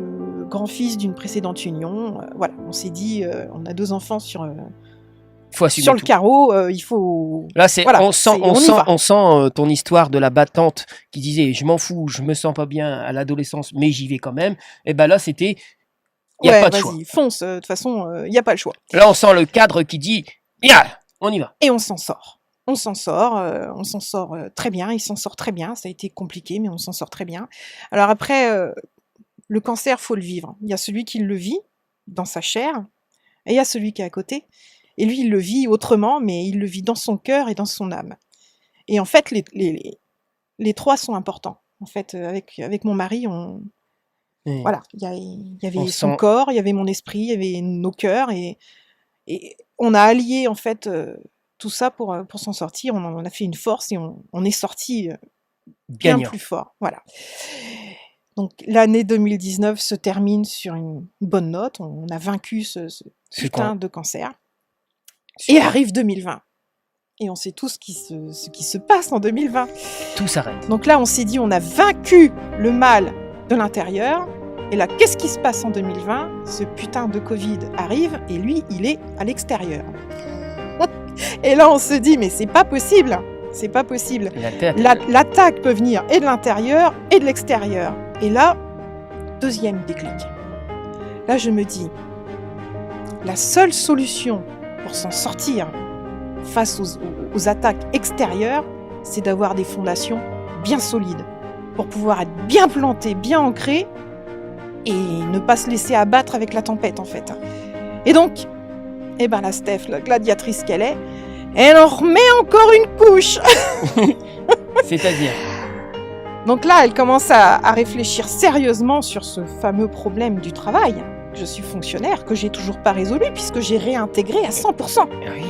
grand-fils d'une précédente union. Voilà, on s'est dit, on a 2 enfants sur Faut assumer le tout. carreau. Il faut... Là, Voilà, on sent y va. ton histoire de la battante qui disait je m'en fous, je me sens pas bien à l'adolescence, mais j'y vais quand même. Et ben là, c'était il y a Ouais, pas de choix. vas-y, fonce. De toute façon, il n'y a pas le choix. Là, on sent le cadre qui dit yeah, on y va. Et on s'en sort. On s'en sort très bien. Il s'en sort très bien. Ça a été compliqué, mais on s'en sort très bien. Alors après, le cancer, faut le vivre. Il y a celui qui le vit dans sa chair, et il y a celui qui est à côté. Et lui, il le vit autrement, mais il le vit dans son cœur et dans son âme. Et en fait, les 3 sont importants. En fait, avec mon mari, Et voilà, il y avait on son sent corps, il y avait mon esprit, il y avait nos cœurs, et on a allié en fait tout ça pour s'en sortir. On en a fait une force et on est sorti bien gagnant. plus fort. Voilà. Donc l'année 2019 se termine sur une bonne note. On a vaincu ce C'est putain de cancer. Et arrive 2020. Et on sait tout ce qui se passe en 2020. Tout s'arrête. Donc là, on s'est dit, on a vaincu le mal de l'intérieur. Et là, qu'est-ce qui se passe en 2020 ? Ce putain de Covid arrive et lui, il est à l'extérieur. Et là, on se dit, mais c'est pas possible. C'est pas possible. L'attaque peut venir et de l'intérieur et de l'extérieur. Et là, deuxième déclic. Là, je me dis, la seule solution pour s'en sortir face aux attaques extérieures, c'est d'avoir des fondations bien solides pour pouvoir être bien planté, bien ancré et ne pas se laisser abattre avec la tempête en fait. Et donc, la Steph, la gladiatrice qu'elle est, elle en remet encore une couche. C'est-à-dire ? Donc là, elle commence à réfléchir sérieusement sur ce fameux problème du travail. Je suis fonctionnaire, que j'ai toujours pas résolu puisque j'ai réintégré à 100%. Oui.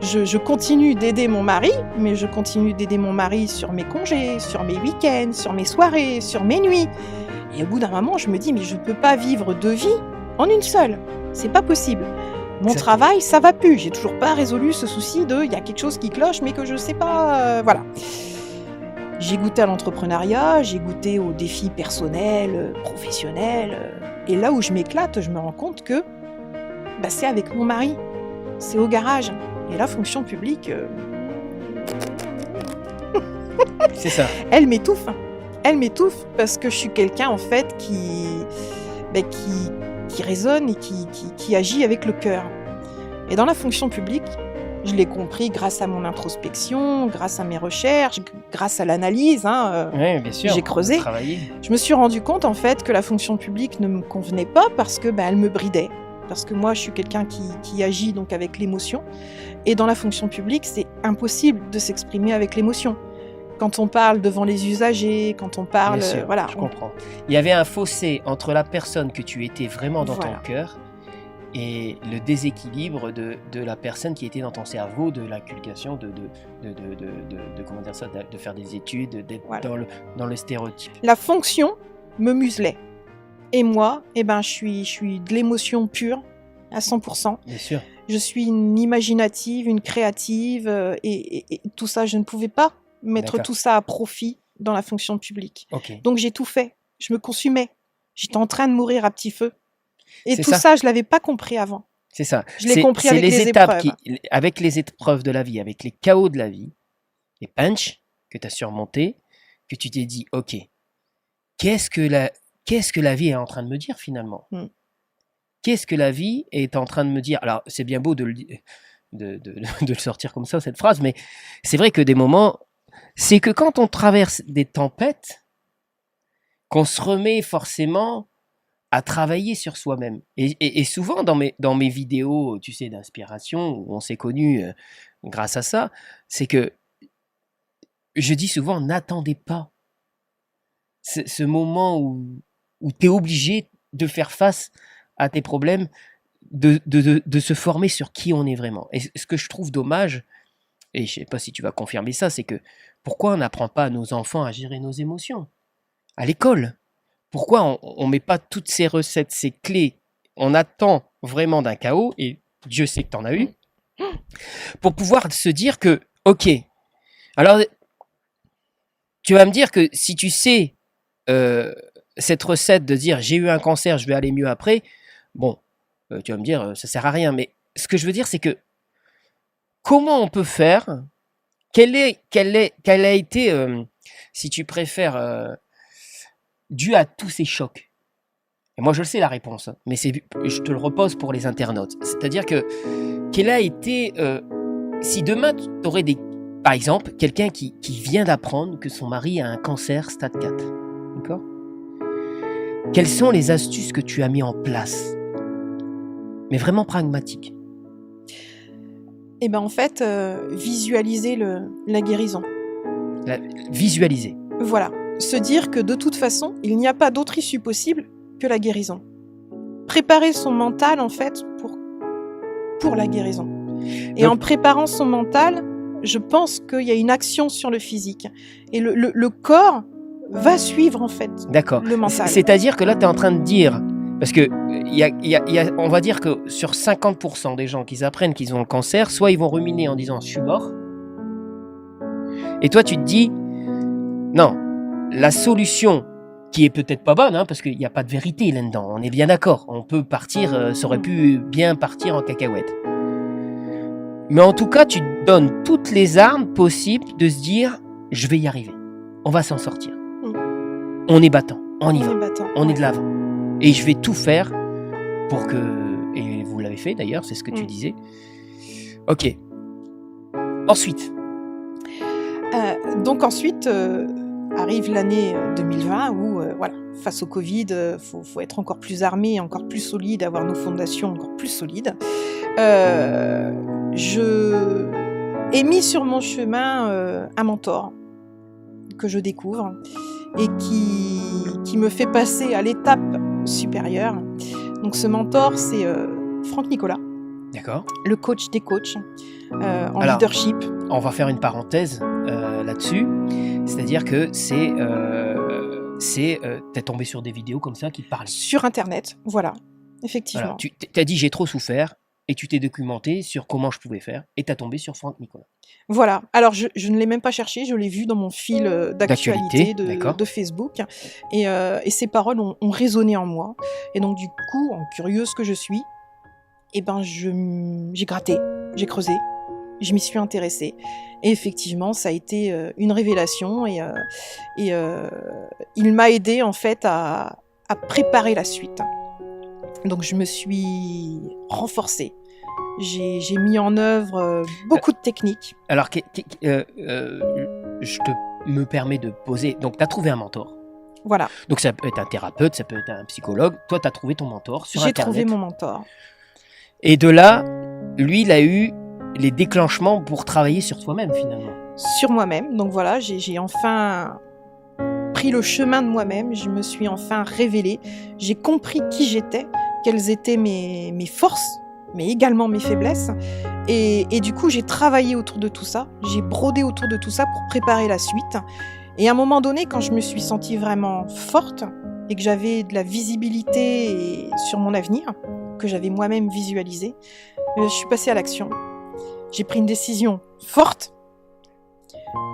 Je continue d'aider mon mari, mais je continue d'aider mon mari sur mes congés, sur mes week-ends, sur mes soirées, sur mes nuits. Et au bout d'un moment, je me dis, mais je ne peux pas vivre 2 vies en une seule. C'est pas possible. Mon travail, ça va plus. J'ai toujours pas résolu ce souci de, il y a quelque chose qui cloche, mais que je sais pas, voilà. J'ai goûté à l'entrepreneuriat, j'ai goûté aux défis personnels, professionnels. Et là où je m'éclate, je me rends compte que c'est avec mon mari. C'est au garage. Et la fonction publique, c'est ça. Elle m'étouffe. Elle m'étouffe parce que je suis quelqu'un en fait qui résonne et qui agit avec le cœur. Et dans la fonction publique, je l'ai compris grâce à mon introspection, grâce à mes recherches, grâce à l'analyse. Oui, bien sûr. J'ai creusé. Je me suis rendu compte en fait que la fonction publique ne me convenait pas parce que elle me bridait. Parce que moi, je suis quelqu'un qui agit donc avec l'émotion. Et dans la fonction publique, c'est impossible de s'exprimer avec l'émotion. Quand on parle devant les usagers, quand on parle... Bien sûr, voilà. Je comprends. Il y avait un fossé entre la personne que tu étais vraiment dans ton cœur et le déséquilibre de la personne qui était dans ton cerveau, de l'inculcation, de comment dire ça, de faire des études, d'être dans le stéréotype. La fonction me muselait. Et moi, je suis de l'émotion pure, à 100%. Bien sûr. Je suis une imaginative, une créative, et tout ça, je ne pouvais pas mettre tout ça à profit dans la fonction publique. Okay. Donc j'ai tout fait. Je me consumais. J'étais en train de mourir à petit feu. Et tout ça, je ne l'avais pas compris avant. C'est ça. Je l'ai compris avec les épreuves. Avec les épreuves de la vie, avec les chaos de la vie, les punchs que tu as surmontés, que tu t'es dit, ok, qu'est-ce que la vie est en train de me dire finalement ? Qu'est-ce que la vie est en train de me dire ? Alors, c'est bien beau de le sortir comme ça, cette phrase, mais c'est vrai que des moments, c'est que quand on traverse des tempêtes, qu'on se remet forcément à travailler sur soi-même. Et souvent, dans mes vidéos, tu sais, d'inspiration, où on s'est connus grâce à ça, c'est que je dis souvent, n'attendez pas ce moment où tu es obligé de faire face à tes problèmes, de se former sur qui on est vraiment. Et ce que je trouve dommage, et je ne sais pas si tu vas confirmer ça, c'est que pourquoi on n'apprend pas à nos enfants à gérer nos émotions à l'école? Pourquoi on ne met pas toutes ces recettes, ces clés? On attend vraiment d'un chaos, et Dieu sait que tu en as eu, pour pouvoir se dire que, ok, alors tu vas me dire que si tu sais cette recette de dire j'ai eu un cancer, je vais aller mieux après, bon, tu vas me dire ça sert à rien, mais ce que je veux dire c'est que comment on peut faire, quelle a été, si tu préfères, dû à tous ces chocs? Et moi je le sais la réponse, hein, mais je te le repose pour les internautes. C'est-à-dire que quelle a été, si demain tu aurais par exemple, quelqu'un qui vient d'apprendre que son mari a un cancer stade 4, d'accord? Quelles sont les astuces que tu as mis en place? Mais vraiment pragmatiques. Et ben en fait, visualiser la guérison. Visualiser. Voilà. Se dire que de toute façon, il n'y a pas d'autre issue possible que la guérison. Préparer son mental, en fait, pour la guérison. Et en préparant son mental, je pense qu'il y a une action sur le physique. Et le corps va suivre, en fait, le mental. C'est-à-dire que là, tu es en train de dire... Parce que on va dire que sur 50% des gens qui apprennent qu'ils ont le cancer, soit ils vont ruminer en disant « je suis mort », et toi tu te dis « non, la solution qui est peut-être pas bonne, hein, parce qu'il n'y a pas de vérité là-dedans, on est bien d'accord, on peut partir, ça aurait pu bien partir en cacahuète. Mais en tout cas, tu te donnes toutes les armes possibles de se dire « je vais y arriver, on va s'en sortir, on est battant, on y va, on est de l'avant. » Et je vais tout faire pour que... Et vous l'avez fait d'ailleurs, c'est ce que tu disais. Ok. Ensuite. Donc ensuite, arrive l'année 2020 où, voilà, face au Covid, faut être encore plus armé, encore plus solide, avoir nos fondations encore plus solides. Je ai mis sur mon chemin un mentor que je découvre et qui me fait passer à l'étape supérieur. Donc ce mentor, c'est Franck Nicolas. D'accord. Le coach des coachs en leadership. On va faire une parenthèse là-dessus. C'est-à-dire que t'es tombé sur des vidéos comme ça qui te parlent. Sur Internet, voilà. Effectivement. Voilà. Tu t'as dit j'ai trop souffert et tu t'es documenté sur comment je pouvais faire et t'as tombé sur Franck Nicolas. Voilà. Alors je ne l'ai même pas cherché, je l'ai vu dans mon fil d'actualité de Facebook et ces paroles ont résonné en moi. Et donc du coup, en curieuse que je suis, eh ben j'ai gratté, j'ai creusé, je m'y suis intéressée. Et effectivement, ça a été une révélation et il m'a aidé en fait à préparer la suite. Donc je me suis renforcée. J'ai mis en œuvre beaucoup de techniques. Alors, me permets de poser... Donc, tu as trouvé un mentor. Voilà. Donc, ça peut être un thérapeute, ça peut être un psychologue. Toi, tu as trouvé ton mentor sur Internet. J'ai trouvé mon mentor. Et de là, lui, il a eu les déclenchements pour travailler sur toi-même, finalement. Sur moi-même. Donc, voilà, j'ai enfin pris le chemin de moi-même. Je me suis enfin révélée. J'ai compris qui j'étais, quelles étaient mes forces, mais également mes faiblesses. Et du coup, j'ai travaillé autour de tout ça. J'ai brodé autour de tout ça pour préparer la suite. Et à un moment donné, quand je me suis sentie vraiment forte et que j'avais de la visibilité sur mon avenir, que j'avais moi-même visualisé, je suis passée à l'action. J'ai pris une décision forte.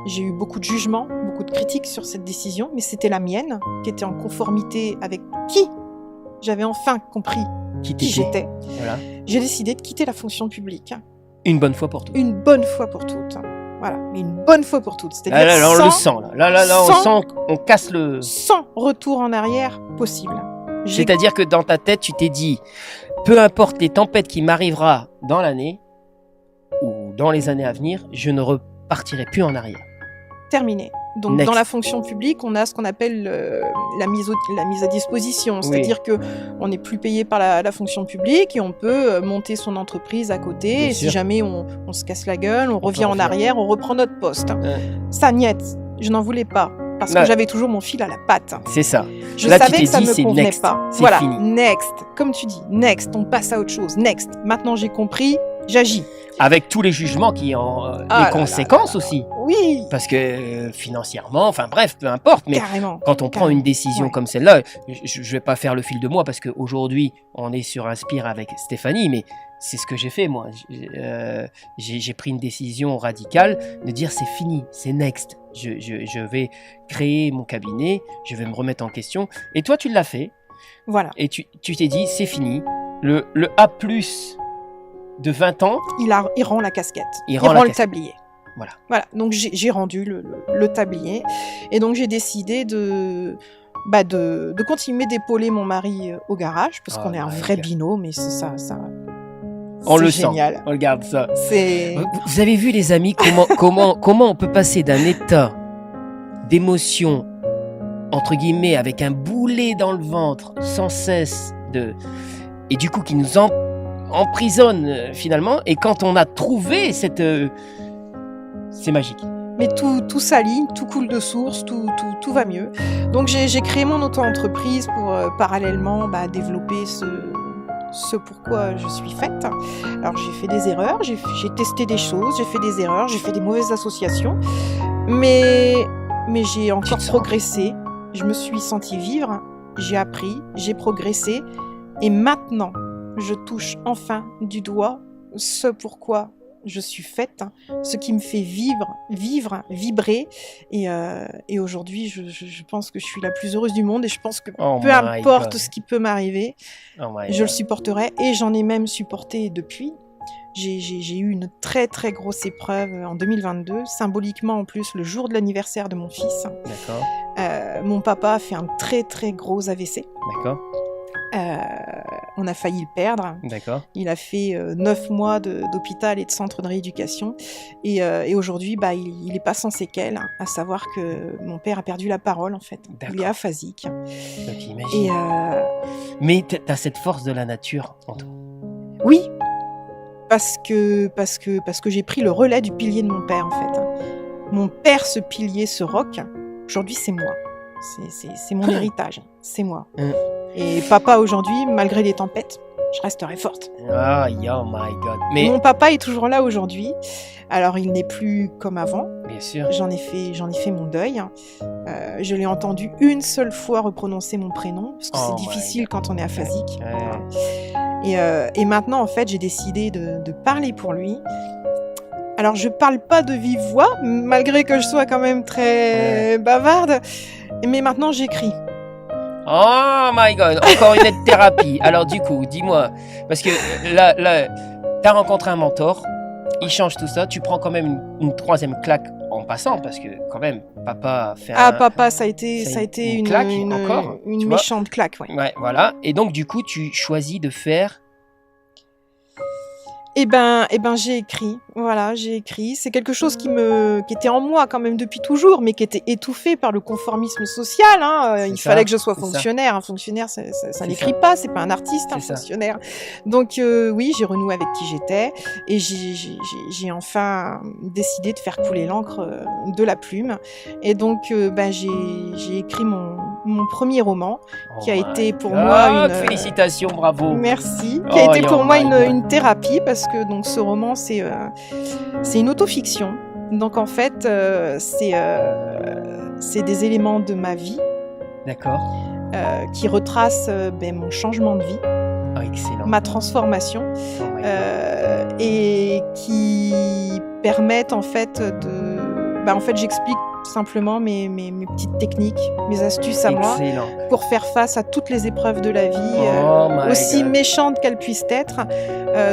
J'ai eu beaucoup de jugements, beaucoup de critiques sur cette décision, mais c'était la mienne, qui était en conformité avec qui j'avais enfin compris qui j'étais. Voilà. J'ai décidé de quitter la fonction publique. Une bonne fois pour toutes. Une bonne fois pour toutes. Voilà, mais une bonne fois pour toutes. C'est-à-dire là, on le sent. Là, on sent qu'on casse le... Sans retour en arrière possible. C'est-à-dire que dans ta tête, tu t'es dit, peu importe les tempêtes qui m'arrivera dans l'année, ou dans les années à venir, je ne repartirai plus en arrière. Terminé. Donc, Next. dans la fonction publique, on a ce qu'on appelle la mise à disposition. Oui. C'est-à-dire qu'on n'est plus payé par la fonction publique et on peut monter son entreprise à côté. Bien et sûr. si jamais on se casse la gueule, on peut revient en refaire. arrière, on reprend notre poste. Ouais. Ça, niet, je n'en voulais pas. Parce Ouais. que j'avais toujours mon fil à la patte. C'est ça. Je Là, tu savais t'es que ça dit, ne c'est me convenait next. pas. C'est Voilà, fini. next. Comme tu dis, next. On passe à autre chose. Next. Maintenant, j'ai compris, j'agis. Avec tous les jugements qui ont Ah les là conséquences aussi. Oui, Parce que financièrement, enfin bref, peu importe. Mais carrément. quand on prend une décision Ouais. comme celle-là, je ne vais pas faire le fil de moi parce qu'aujourd'hui, on est sur Inspire avec Stéphanie, mais c'est ce que j'ai fait moi. J'ai pris une décision radicale de dire c'est fini, c'est next. Je vais créer mon cabinet, je vais me remettre en question. Et toi, tu l'as fait Voilà. et tu t'es dit c'est fini. Le A+, de 20 ans, Il rend la casquette. Il Il rend rend la le casquette. tablier. Voilà. Voilà. Donc j'ai rendu le tablier. Et donc j'ai décidé de continuer d'épauler mon mari au garage, parce Oh qu'on est un my vrai God. binôme, et ça on c'est le génial. sent. Regarde ça. C'est Vous avez vu les amis comment on peut passer d'un état d'émotion entre guillemets avec un boulet dans le ventre sans cesse et du coup qui nous emprisonne finalement, et quand on a trouvé cette c'est magique. Mais tout s'aligne, tout coule de source, tout va mieux. Donc j'ai créé mon auto-entreprise pour parallèlement développer ce pourquoi je suis faite. Alors j'ai fait des erreurs, j'ai testé des choses, j'ai fait des erreurs, j'ai fait des mauvaises associations, mais j'ai encore te sens. progressé. Je me suis sentie vivre, j'ai appris, j'ai progressé, et maintenant je touche enfin du doigt ce pourquoi je suis faite, ce qui me fait vibrer, et aujourd'hui je pense que je suis la plus heureuse du monde, et je pense que Oh peu my importe God. ce qui peut m'arriver, Oh my je God. le supporterai, et j'en ai même supporté depuis. J'ai eu une très très grosse épreuve en 2022, symboliquement en plus le jour de l'anniversaire de mon fils. D'accord, Mon papa a fait un très très gros AVC. d'accord, On a failli le perdre. d'accord. Il a fait 9 mois d'hôpital et de centre de rééducation. Et aujourd'hui, il n'est pas sans séquelles, à savoir que mon père a perdu la parole, en fait. D'accord. Il est aphasique. Donc Et imagine. Mais t'as cette force de la nature en toi. oui, parce que j'ai pris le relais du pilier de mon père, en fait. Mon père, ce pilier, ce roc, aujourd'hui, c'est moi. C'est mon héritage, c'est moi. Et papa, aujourd'hui, malgré les tempêtes, je resterai forte. Ah, oh my God. Mais Mon papa est toujours là aujourd'hui. Alors, il n'est plus comme avant. bien sûr. J'en ai fait mon deuil. Je l'ai entendu une seule fois reprononcer mon prénom, parce que Oh c'est my difficile God. quand on est aphasique. Ouais. Et maintenant, en fait, j'ai décidé de parler pour lui. Alors, je parle pas de vive voix, malgré que je sois quand même très bavarde. Mais maintenant, j'écris. Oh my God, encore une aide thérapie. Alors du coup, dis-moi, parce que là, t'as rencontré un mentor, il change tout ça, tu prends quand même une troisième claque en passant, parce que quand même, papa a fait Papa, ça a été une claque, encore, tu une vois. méchante claque, ouais. Ouais, voilà. Et donc du coup, tu choisis de faire... Eh ben, j'ai écrit. Voilà, j'ai écrit. C'est quelque chose qui était en moi quand même depuis toujours, mais qui était étouffé par le conformisme social. C'est Il ça, fallait que je sois c'est ça. fonctionnaire. Un fonctionnaire, ça C'est n'écrit ça. pas. C'est pas un artiste, un C'est ça. fonctionnaire. Donc oui, j'ai renoué avec qui j'étais, et j'ai enfin décidé de faire couler l'encre de la plume. Et donc, j'ai écrit mon premier roman, qui a Oh été my pour God, moi félicitations, bravo. Merci. Qui a Oh, été pour oh moi my God. une thérapie, parce que donc ce roman c'est une autofiction. Donc en fait c'est des éléments de ma vie D'accord. qui retracent mon changement de vie, Oh, excellent. ma transformation, Oh my God. et qui permettent en fait en fait j'explique simplement mes petites techniques, mes astuces à moi Excellent. pour faire face à toutes les épreuves de la vie. Oh my Aussi God. méchante qu'elle puisse être,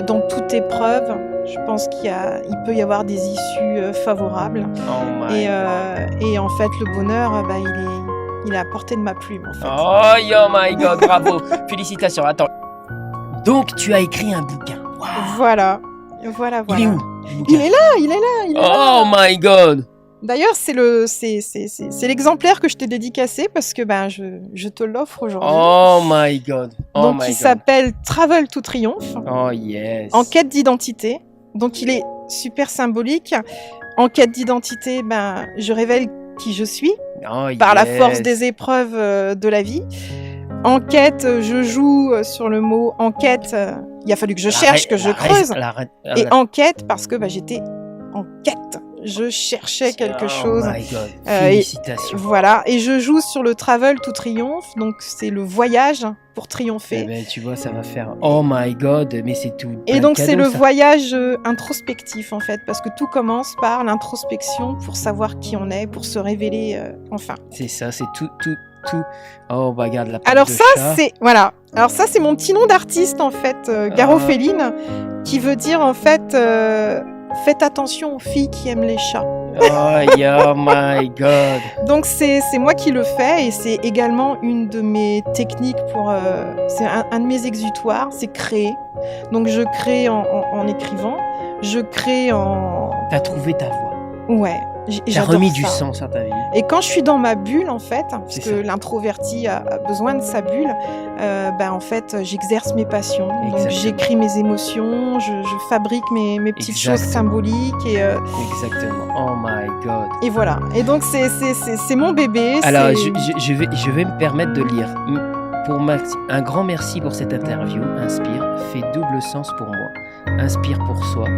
dans toute épreuve, je pense il peut y avoir des issues favorables. Oh my God. Et en fait, le bonheur, il est à portée de ma plume, en fait. Oh my God, bravo. Félicitations. Attends. Donc, tu as écrit un bouquin. Waouh. Voilà. Il est où, le bouquin? Il est là. Oh my God. D'ailleurs, c'est l'exemplaire que je t'ai dédicacé parce que je te l'offre aujourd'hui. Oh my God. Oh Donc, my il God. s'appelle Travel to Triomphe. Oh yes. En quête d'identité. Donc, il est super symbolique. En quête d'identité, je révèle qui je suis par la force des épreuves de la vie. En quête, je joue sur le mot enquête. Il a fallu que je cherche, que je creuse. Et enquête parce que j'étais en quête. Je cherchais quelque chose. Oh my God. Félicitations. Voilà. Et je joue sur le Travel to Triomphe. Donc, c'est le voyage pour triompher. Eh ben, tu vois, ça va faire Oh my God, mais c'est tout. Et donc, c'est le voyage introspectif, en fait. Parce que tout commence par l'introspection pour savoir qui on est, pour se révéler enfin. C'est ça, c'est tout. Oh, regarde la patte Alors de ça, chat. Alors ça, c'est mon petit nom d'artiste, en fait, Garoféline, qui veut dire, en fait, faites attention aux filles qui aiment les chats. Oh my God. Donc c'est moi qui le fais et c'est également une de mes techniques c'est un de mes exutoires, c'est créer. Donc je crée en écrivant, je crée en... T'as trouvé ta voix. Ouais. T'as remis du sens à ta vie. Et quand je suis dans ma bulle, en fait, parce que l'introverti a besoin de sa bulle, en fait, j'exerce mes passions. Donc, j'écris mes émotions, je fabrique mes petites choses symboliques. Exactement. Oh my God. Et voilà. Et donc, c'est mon bébé. Alors, je vais me permettre de lire. Pour Maxime, un grand merci pour cette interview. Inspire, fait double sens pour moi. Inspire pour soi,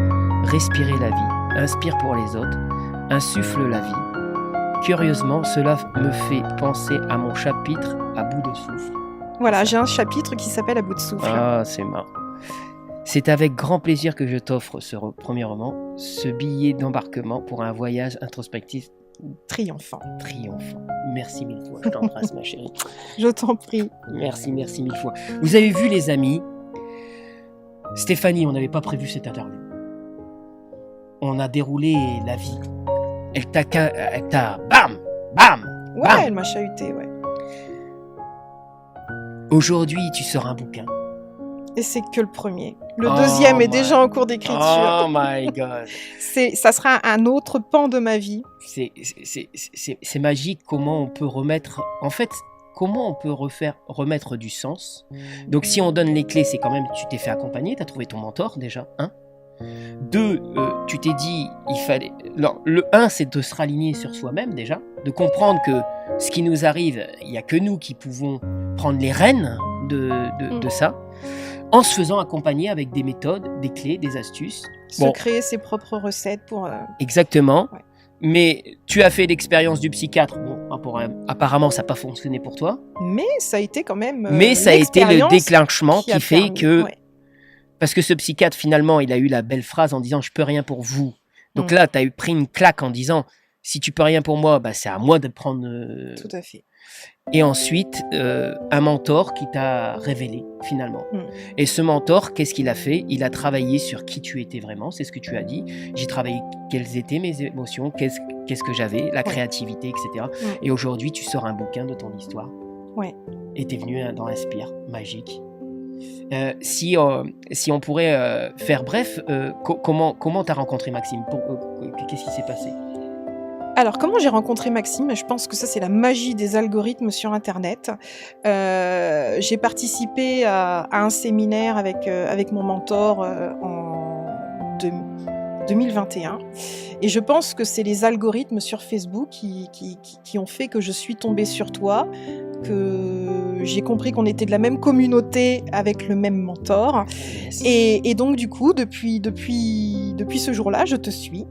respirer la vie. Inspire pour les autres. Insuffle la vie. Curieusement, cela me fait penser à mon chapitre à bout de souffle. Voilà, j'ai un chapitre qui s'appelle À bout de souffle. Ah, c'est marrant. C'est avec grand plaisir que je t'offre ce premier roman, ce billet d'embarquement pour un voyage introspectif triomphant. Merci mille fois. Je t'embrasse, ma chérie. Je t'en prie. Merci mille fois. Vous avez vu, les amis, Stéphanie, on n'avait pas prévu cette interview. On a déroulé la vie. Elle t'a bam. Ouais, bam. Elle m'a chahuté, ouais. Aujourd'hui, tu sors un bouquin. Et c'est que le premier. Le deuxième est déjà en cours d'écriture. Oh my God. Ça sera un autre pan de ma vie. C'est magique comment on peut remettre... En fait, comment on peut remettre du sens. Donc si on donne les clés, c'est quand même... Tu t'es fait accompagner, tu as trouvé ton mentor déjà, 1. 2, tu t'es dit, il fallait... Non, le 1, c'est de se raligner sur soi-même déjà, de comprendre que ce qui nous arrive, il n'y a que nous qui pouvons prendre les rênes de ça, en se faisant accompagner avec des méthodes, des clés, des astuces. Créer ses propres recettes pour... Exactement. Ouais. Mais tu as fait l'expérience du psychiatre. Bon, apparemment, ça n'a pas fonctionné pour toi. Mais ça a été quand même... Mais ça a été le déclenchement qui fait permis, que... Ouais. Parce que ce psychiatre, finalement, il a eu la belle phrase en disant « Je peux rien pour vous ». Donc là, tu as pris une claque en disant « Si tu peux rien pour moi, c'est à moi de prendre... Tout à fait. Et ensuite, un mentor qui t'a révélé, finalement. Et ce mentor, qu'est-ce qu'il a fait ? Il a travaillé sur qui tu étais vraiment, c'est ce que tu as dit. J'ai travaillé quelles étaient mes émotions, qu'est-ce que j'avais, la créativité, etc. Et aujourd'hui, tu sors un bouquin de ton histoire. Ouais. Et t'es venu dans Inspire, magique. Si on pourrait faire bref, comment t'as rencontré Maxime ? Qu'est-ce qui s'est passé ? Alors, comment j'ai rencontré Maxime ? Je pense que ça, c'est la magie des algorithmes sur Internet. J'ai participé à un séminaire avec mon mentor en 2021. Et je pense que c'est les algorithmes sur Facebook qui ont fait que je suis tombée sur toi, que j'ai compris qu'on était de la même communauté avec le même mentor. Yes. Et donc, du coup, depuis ce jour-là, je te suis.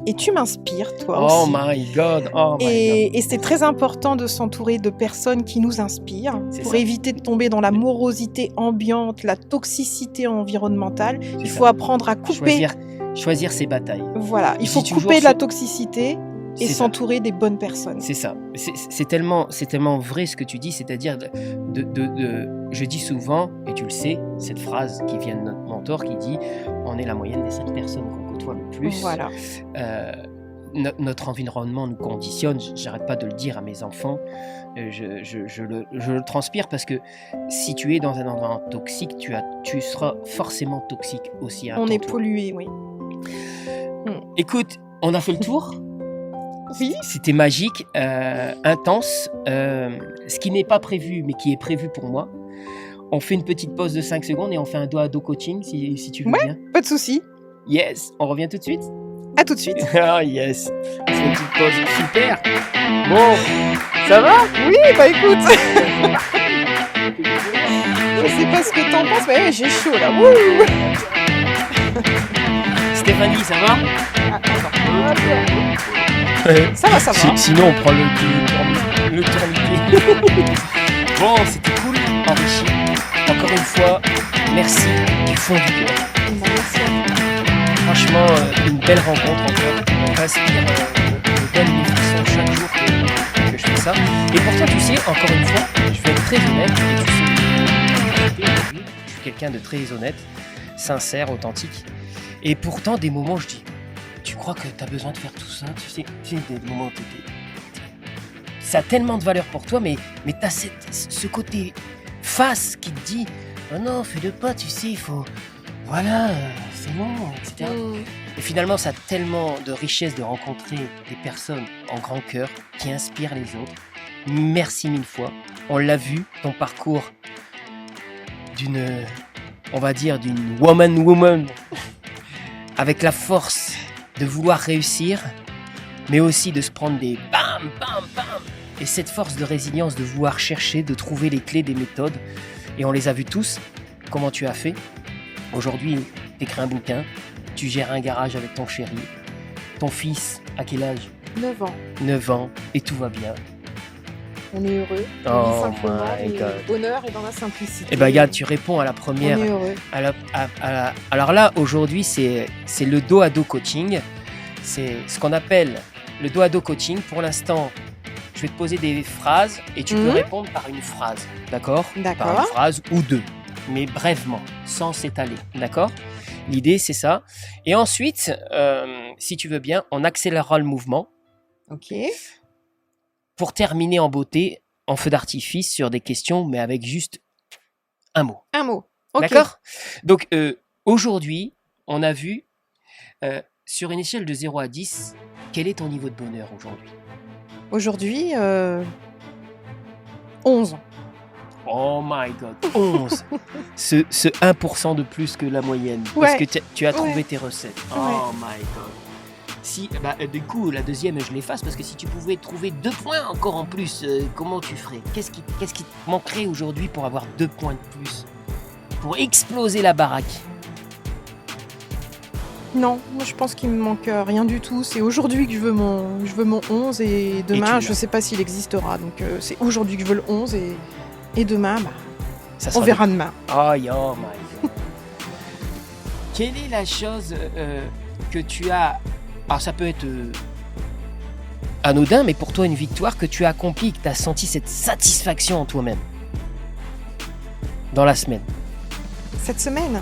Et tu m'inspires, toi aussi. Oh my God. Et c'est très important de s'entourer de personnes qui nous inspirent pour éviter de tomber dans la morosité ambiante, la toxicité environnementale. Il faut apprendre à couper. Choisir ses batailles. Voilà, il faut couper de la toxicité et s'entourer des bonnes personnes. C'est ça. C'est tellement vrai ce que tu dis, c'est-à-dire je dis souvent, et tu le sais, cette phrase qui vient de notre mentor qui dit « On est la moyenne des 7 personnes qu'on côtoie le plus. » Voilà. Notre environnement nous conditionne, j'arrête pas de le dire à mes enfants, je le transpire parce que si tu es dans un environnement toxique, tu seras forcément toxique aussi. On est pollué, oui. Écoute, on a fait le tour. Oui. C'était magique, intense, ce qui n'est pas prévu, mais qui est prévu pour moi. On fait une petite pause de 5 secondes et on fait un dos à dos coaching si tu veux Ouais. bien. Pas de souci. Yes, on revient tout de suite. À tout de suite. Ah yes, c'est une petite pause super. Bon, ça va? Oui, bah écoute. Je sais pas ce que t'en penses, mais ouais, j'ai chaud là. Wouh. Stéphanie, ça va? Ça va, ça va. Sinon, on prend le tourniquet. Bon, c'était cool, enrichi. Encore une fois, merci du fond du cœur. Merci. Franchement, une belle rencontre encore. On m'inspire, me donne des frissons chaque jour que je fais ça. Et pourtant, tu sais, encore une fois, je vais être très honnête. Et tu sais, je suis quelqu'un de très honnête, sincère, authentique. Et pourtant, des moments, je dis, tu crois que tu as besoin de faire tout ça? Tu sais, des moments où ça a tellement de valeur pour toi, mais tu as ce côté face qui te dit, oh non, fais-le pas, tu sais, il faut... Voilà, c'est bon, etc. Et finalement, ça a tellement de richesse de rencontrer des personnes en grand cœur qui inspirent les autres. Merci mille fois. On l'a vu, ton parcours on va dire, d'une woman, avec la force de vouloir réussir, mais aussi de se prendre des bam, bam, bam. Et cette force de résilience de vouloir chercher, de trouver les clés des méthodes. Et on les a vus tous. Comment tu as fait? Aujourd'hui, tu écris un bouquin, tu gères un garage avec ton chéri. Ton fils, à quel âge? 9 ans. 9 ans, et tout va bien. On est heureux. Oh On vit simplement. my Et God. bonheur est dans la simplicité. Et ben regarde, tu réponds à la première. On est heureux. Alors là, aujourd'hui, c'est le dos à dos coaching. C'est ce qu'on appelle le dos à dos coaching. Pour l'instant, je vais te poser des phrases et tu peux répondre par une phrase. D'accord? D'accord. Par une phrase ou deux. Mais brièvement, sans s'étaler. D'accord? L'idée, c'est ça. Et ensuite, si tu veux bien, on accélérera le mouvement Ok. pour terminer en beauté, en feu d'artifice, sur des questions, mais avec juste un mot. Un mot. Ok. D'accord? Donc, aujourd'hui, on a vu, sur une échelle de 0 à 10, quel est ton niveau de bonheur aujourd'hui? Aujourd'hui, 11. Oh my God, 11. ce 1% de plus que la moyenne. Parce Ouais. que tu as trouvé Ouais. tes recettes. Ouais. Oh my God. Si, du coup, la deuxième, je l'efface parce que si tu pouvais trouver 2 points encore en plus, comment tu ferais? Qu'est-ce qui te manquerait aujourd'hui pour avoir 2 points de plus? Pour exploser la baraque? Non, moi je pense qu'il me manque rien du tout. C'est aujourd'hui que je veux mon 11 et demain, tu je sais pas s'il existera. Donc c'est aujourd'hui que je veux le 11 et demain, bah, Ça on sera verra demain. Oh my God. Quelle est la chose que tu as... Alors ça peut être anodin, mais pour toi une victoire que tu as accomplie, que tu as senti cette satisfaction en toi-même dans la semaine. Cette semaine,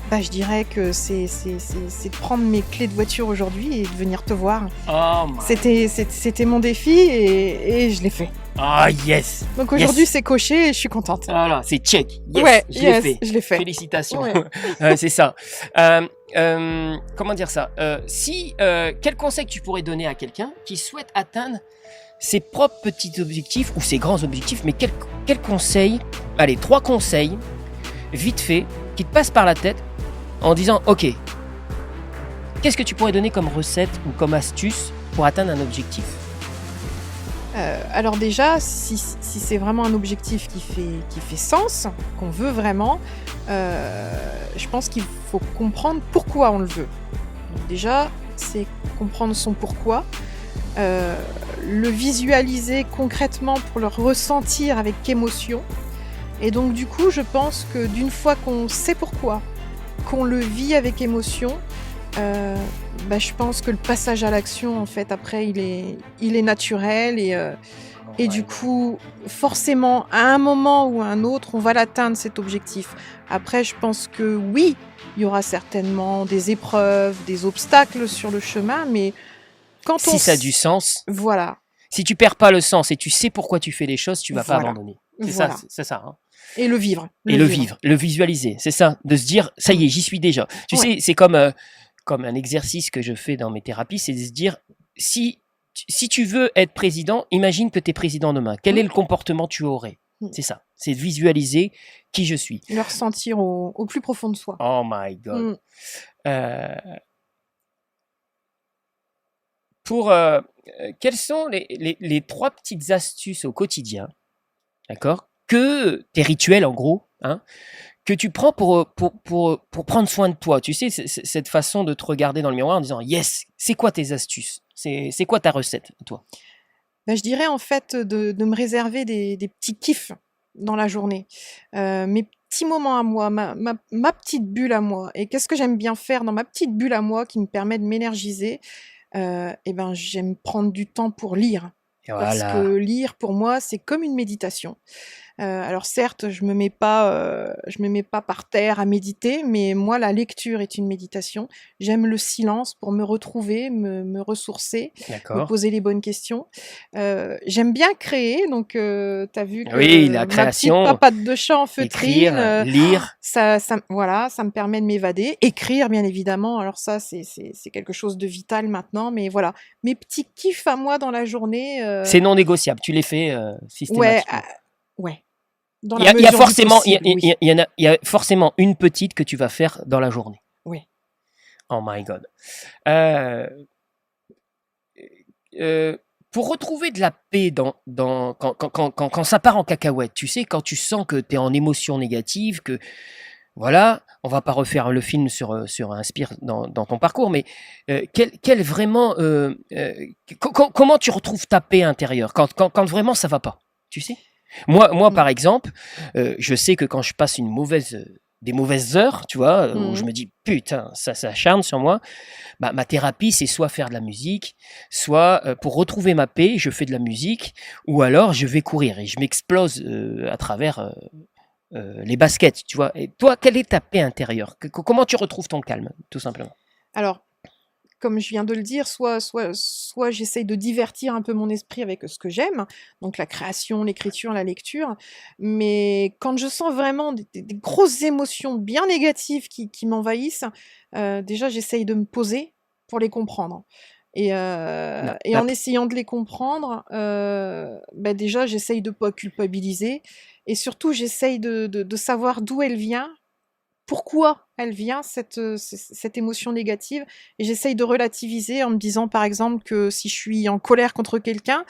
bah, je dirais que c'est de prendre mes clés de voiture aujourd'hui et de venir te voir. Oh my... C'était mon défi et je l'ai fait. Ah yes. Donc aujourd'hui Yes. c'est coché et je suis contente. Voilà, c'est check. Yes, Ouais, je l'ai fait. je l'ai fait. Félicitations. Ouais. C'est ça. Comment dire ça? Quel conseil tu pourrais donner à quelqu'un qui souhaite atteindre ses propres petits objectifs ou ses grands objectifs, mais quel conseil? Allez, 3 conseils, vite fait, qui te passent par la tête en disant, ok, qu'est-ce que tu pourrais donner comme recette ou comme astuce pour atteindre un objectif? Alors déjà, si c'est vraiment un objectif qui fait sens, qu'on veut vraiment, je pense qu'il faut comprendre pourquoi on le veut. Donc déjà, c'est comprendre son pourquoi, le visualiser concrètement pour le ressentir avec émotion. Et donc du coup, je pense que d'une fois qu'on sait pourquoi, qu'on le vit avec émotion, je pense que le passage à l'action, en fait, après, il est naturel et du coup, forcément, à un moment ou à un autre, on va l'atteindre, cet objectif. Après, je pense que oui, il y aura certainement des épreuves, des obstacles sur le chemin, mais quand Si ça a du sens, Voilà. si tu perds pas le sens et tu sais pourquoi tu fais les choses, tu vas pas Voilà. abandonner. C'est Voilà. ça, c'est ça. Hein. Et le vivre. Et le vivre, le visualiser, c'est ça, de se dire, ça y est, j'y suis déjà. Tu Ouais. sais, c'est comme comme un exercice que je fais dans mes thérapies, c'est de se dire, si tu veux être président, imagine que tu es président demain. Quel est le comportement tu aurais? C'est ça, c'est de visualiser qui je suis. Le ressentir au plus profond de soi. Oh my God. Quelles sont les 3 petites astuces au quotidien, d'accord, tes rituels en gros, hein, que tu prends pour prendre soin de toi, tu sais, cette façon de te regarder dans le miroir en disant yes, c'est quoi tes astuces, c'est quoi ta recette, toi? Je dirais en fait de me réserver des petits kiffs dans la journée, mes petits moments à moi, ma petite bulle à moi. Et qu'est-ce que j'aime bien faire dans ma petite bulle à moi qui me permet de m'énergiser? J'aime prendre du temps pour lire. Parce que lire, pour moi, c'est comme une méditation. Alors certes, je me mets pas par terre à méditer, mais moi, la lecture est une méditation. J'aime le silence pour me retrouver, me ressourcer, me poser les bonnes questions. J'aime bien créer, donc tu as vu que la création, ma petite papate de chat en feutrine, lire, ça me permet de m'évader. Écrire, bien évidemment, alors ça, c'est quelque chose de vital maintenant, mais voilà. Mes petits kiffs à moi dans la journée... C'est non négociable, tu les fais systématiquement. Ouais. Il y a forcément une petite que tu vas faire dans la journée. Oui. Oh my God. Pour retrouver de la paix quand ça part en cacahuète, tu sais, quand tu sens que tu es en émotion négative, que voilà, on va pas refaire le film sur Inspire dans ton parcours, mais comment tu retrouves ta paix intérieure quand vraiment ça va pas, tu sais? Moi, par exemple, je sais que quand je passe des mauvaises heures, tu vois, où je me dis putain, ça s'acharne sur moi, ma thérapie, c'est soit faire de la musique, soit pour retrouver ma paix, je fais de la musique, ou alors je vais courir et je m'explose à travers les baskets, tu vois. Et toi, quelle est ta paix intérieure? Comment tu retrouves ton calme, tout simplement? Alors, comme je viens de le dire, soit j'essaye de divertir un peu mon esprit avec ce que j'aime, donc la création, l'écriture, la lecture, mais quand je sens vraiment des grosses émotions bien négatives qui m'envahissent, déjà j'essaye de me poser pour les comprendre. Et en essayant de les comprendre, déjà j'essaye de ne pas culpabiliser, et surtout j'essaye de savoir d'où elle vient, pourquoi elle vient, cette émotion négative, et j'essaye de relativiser en me disant par exemple que si je suis en colère contre quelqu'un,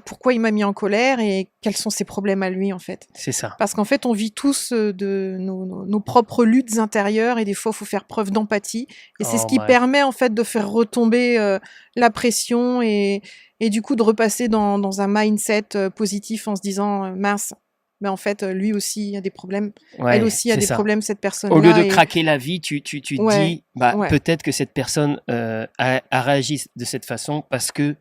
pourquoi il m'a mis en colère et quels sont ses problèmes à lui en fait. C'est ça. Parce qu'en fait on vit tous de nos propres luttes intérieures, et des fois il faut faire preuve d'empathie, et c'est ce qui permet en fait de faire retomber la pression, et du coup de repasser dans un mindset positif en se disant mince, mais en fait, lui aussi a des problèmes. Elle aussi a des problèmes, cette personne-là. Au lieu de craquer la vie, tu te dis, peut-être que cette personne a réagi de cette façon parce que...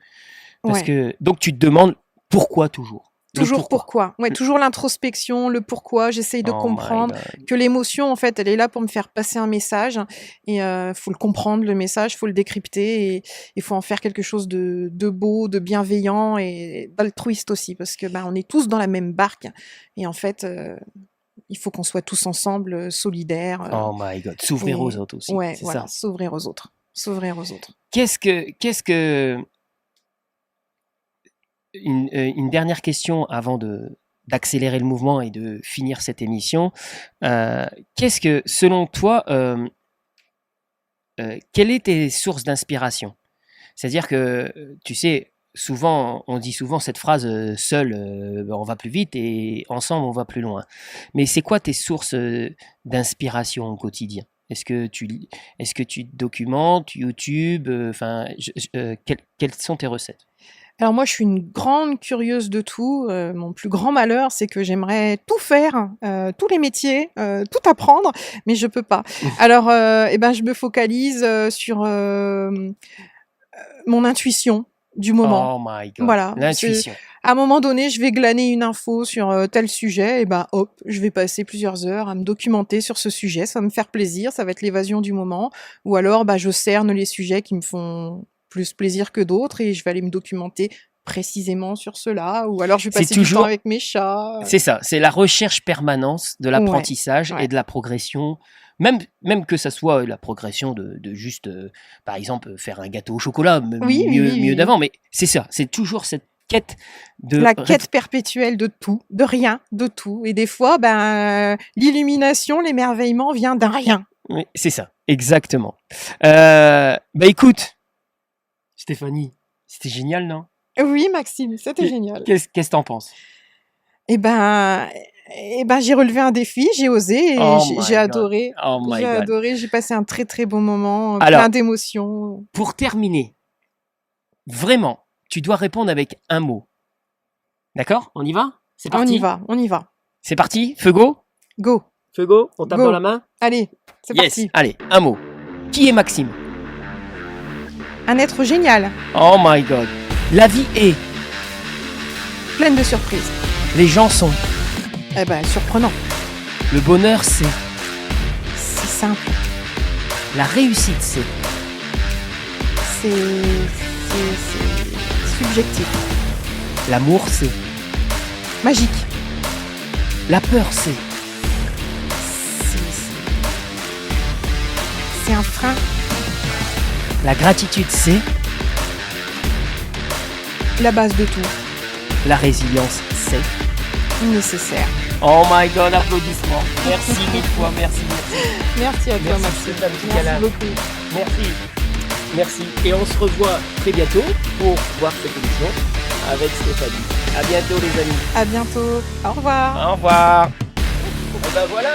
Donc, tu te demandes pourquoi toujours. Toujours pourquoi. Toujours l'introspection, le pourquoi. J'essaye de comprendre que l'émotion, en fait, elle est là pour me faire passer un message. Et faut le comprendre, le message, faut le décrypter, et il faut en faire quelque chose de beau, de bienveillant et d'altruiste aussi, parce que on est tous dans la même barque. Et en fait, il faut qu'on soit tous ensemble, solidaires. Oh my God, s'ouvrir aux autres aussi. Ouais, voilà, s'ouvrir aux autres. S'ouvrir aux autres. Qu'est-ce que une dernière question avant d'accélérer le mouvement et de finir cette émission. Qu'est-ce que, selon toi, quelles est tes sources d'inspiration? C'est-à-dire que, tu sais, on dit souvent cette phrase seul, on va plus vite, et ensemble, on va plus loin. Mais c'est quoi tes sources d'inspiration au quotidien? Est-ce que tu documentes, YouTube, quelles sont tes recettes? Alors moi, je suis une grande curieuse de tout. Mon plus grand malheur, c'est que j'aimerais tout faire, tous les métiers, tout apprendre, mais je peux pas. Alors, je me focalise sur mon intuition du moment. Oh my God, voilà, l'intuition. À un moment donné, je vais glaner une info sur tel sujet, et hop, je vais passer plusieurs heures à me documenter sur ce sujet. Ça va me faire plaisir, ça va être l'évasion du moment. Ou alors, je cerne les sujets qui me font plus plaisir que d'autres, et je vais aller me documenter précisément sur cela, ou alors je vais C'est passer du toujours- temps avec mes chats. C'est ça, c'est la recherche permanente de l'apprentissage ouais. et de la progression, même que ça soit la progression de juste, par exemple, faire un gâteau au chocolat, Oui, oui, oui, mieux oui. d'avant, mais c'est ça, c'est toujours cette quête de... La quête perpétuelle de tout, de rien, de tout. Et des fois, l'illumination, l'émerveillement vient d'un rien. Oui, c'est ça, exactement. Écoute, Stéphanie, c'était génial, non? Oui, Maxime, c'était Et- génial. Qu'est-ce que t'en penses? Eh ben, j'ai relevé un défi, j'ai osé et Oh j'ai my adoré. God. Oh my J'ai God. adoré, j'ai passé un très très bon moment, Alors, plein d'émotions. Pour terminer, vraiment, tu dois répondre avec un mot. D'accord? On y va? C'est On parti? y va, on y va. C'est parti? Feu go? Go, Feu go? On tape Go. dans la main? allez, c'est Yes. parti. Allez, un mot. Qui est Maxime? Un être génial, Oh my God. La vie est. pleine de surprises. Les gens sont. Surprenant. Le bonheur, c'est. C'est simple. La réussite, c'est. C'est subjectif. L'amour, c'est. Magique. La peur, c'est. C'est un frein. La gratitude, c'est. La base de tout. La résilience, c'est. Nécessaire. Oh my God, applaudissements. Merci mille fois, merci. Merci à toi, Merci, Maxime. Stéphane Merci Picala. beaucoup. Merci. Merci. Et on se revoit très bientôt pour voir cette émission avec Stéphanie. À bientôt les amis. À bientôt. Au revoir. Au revoir. Et ben voilà.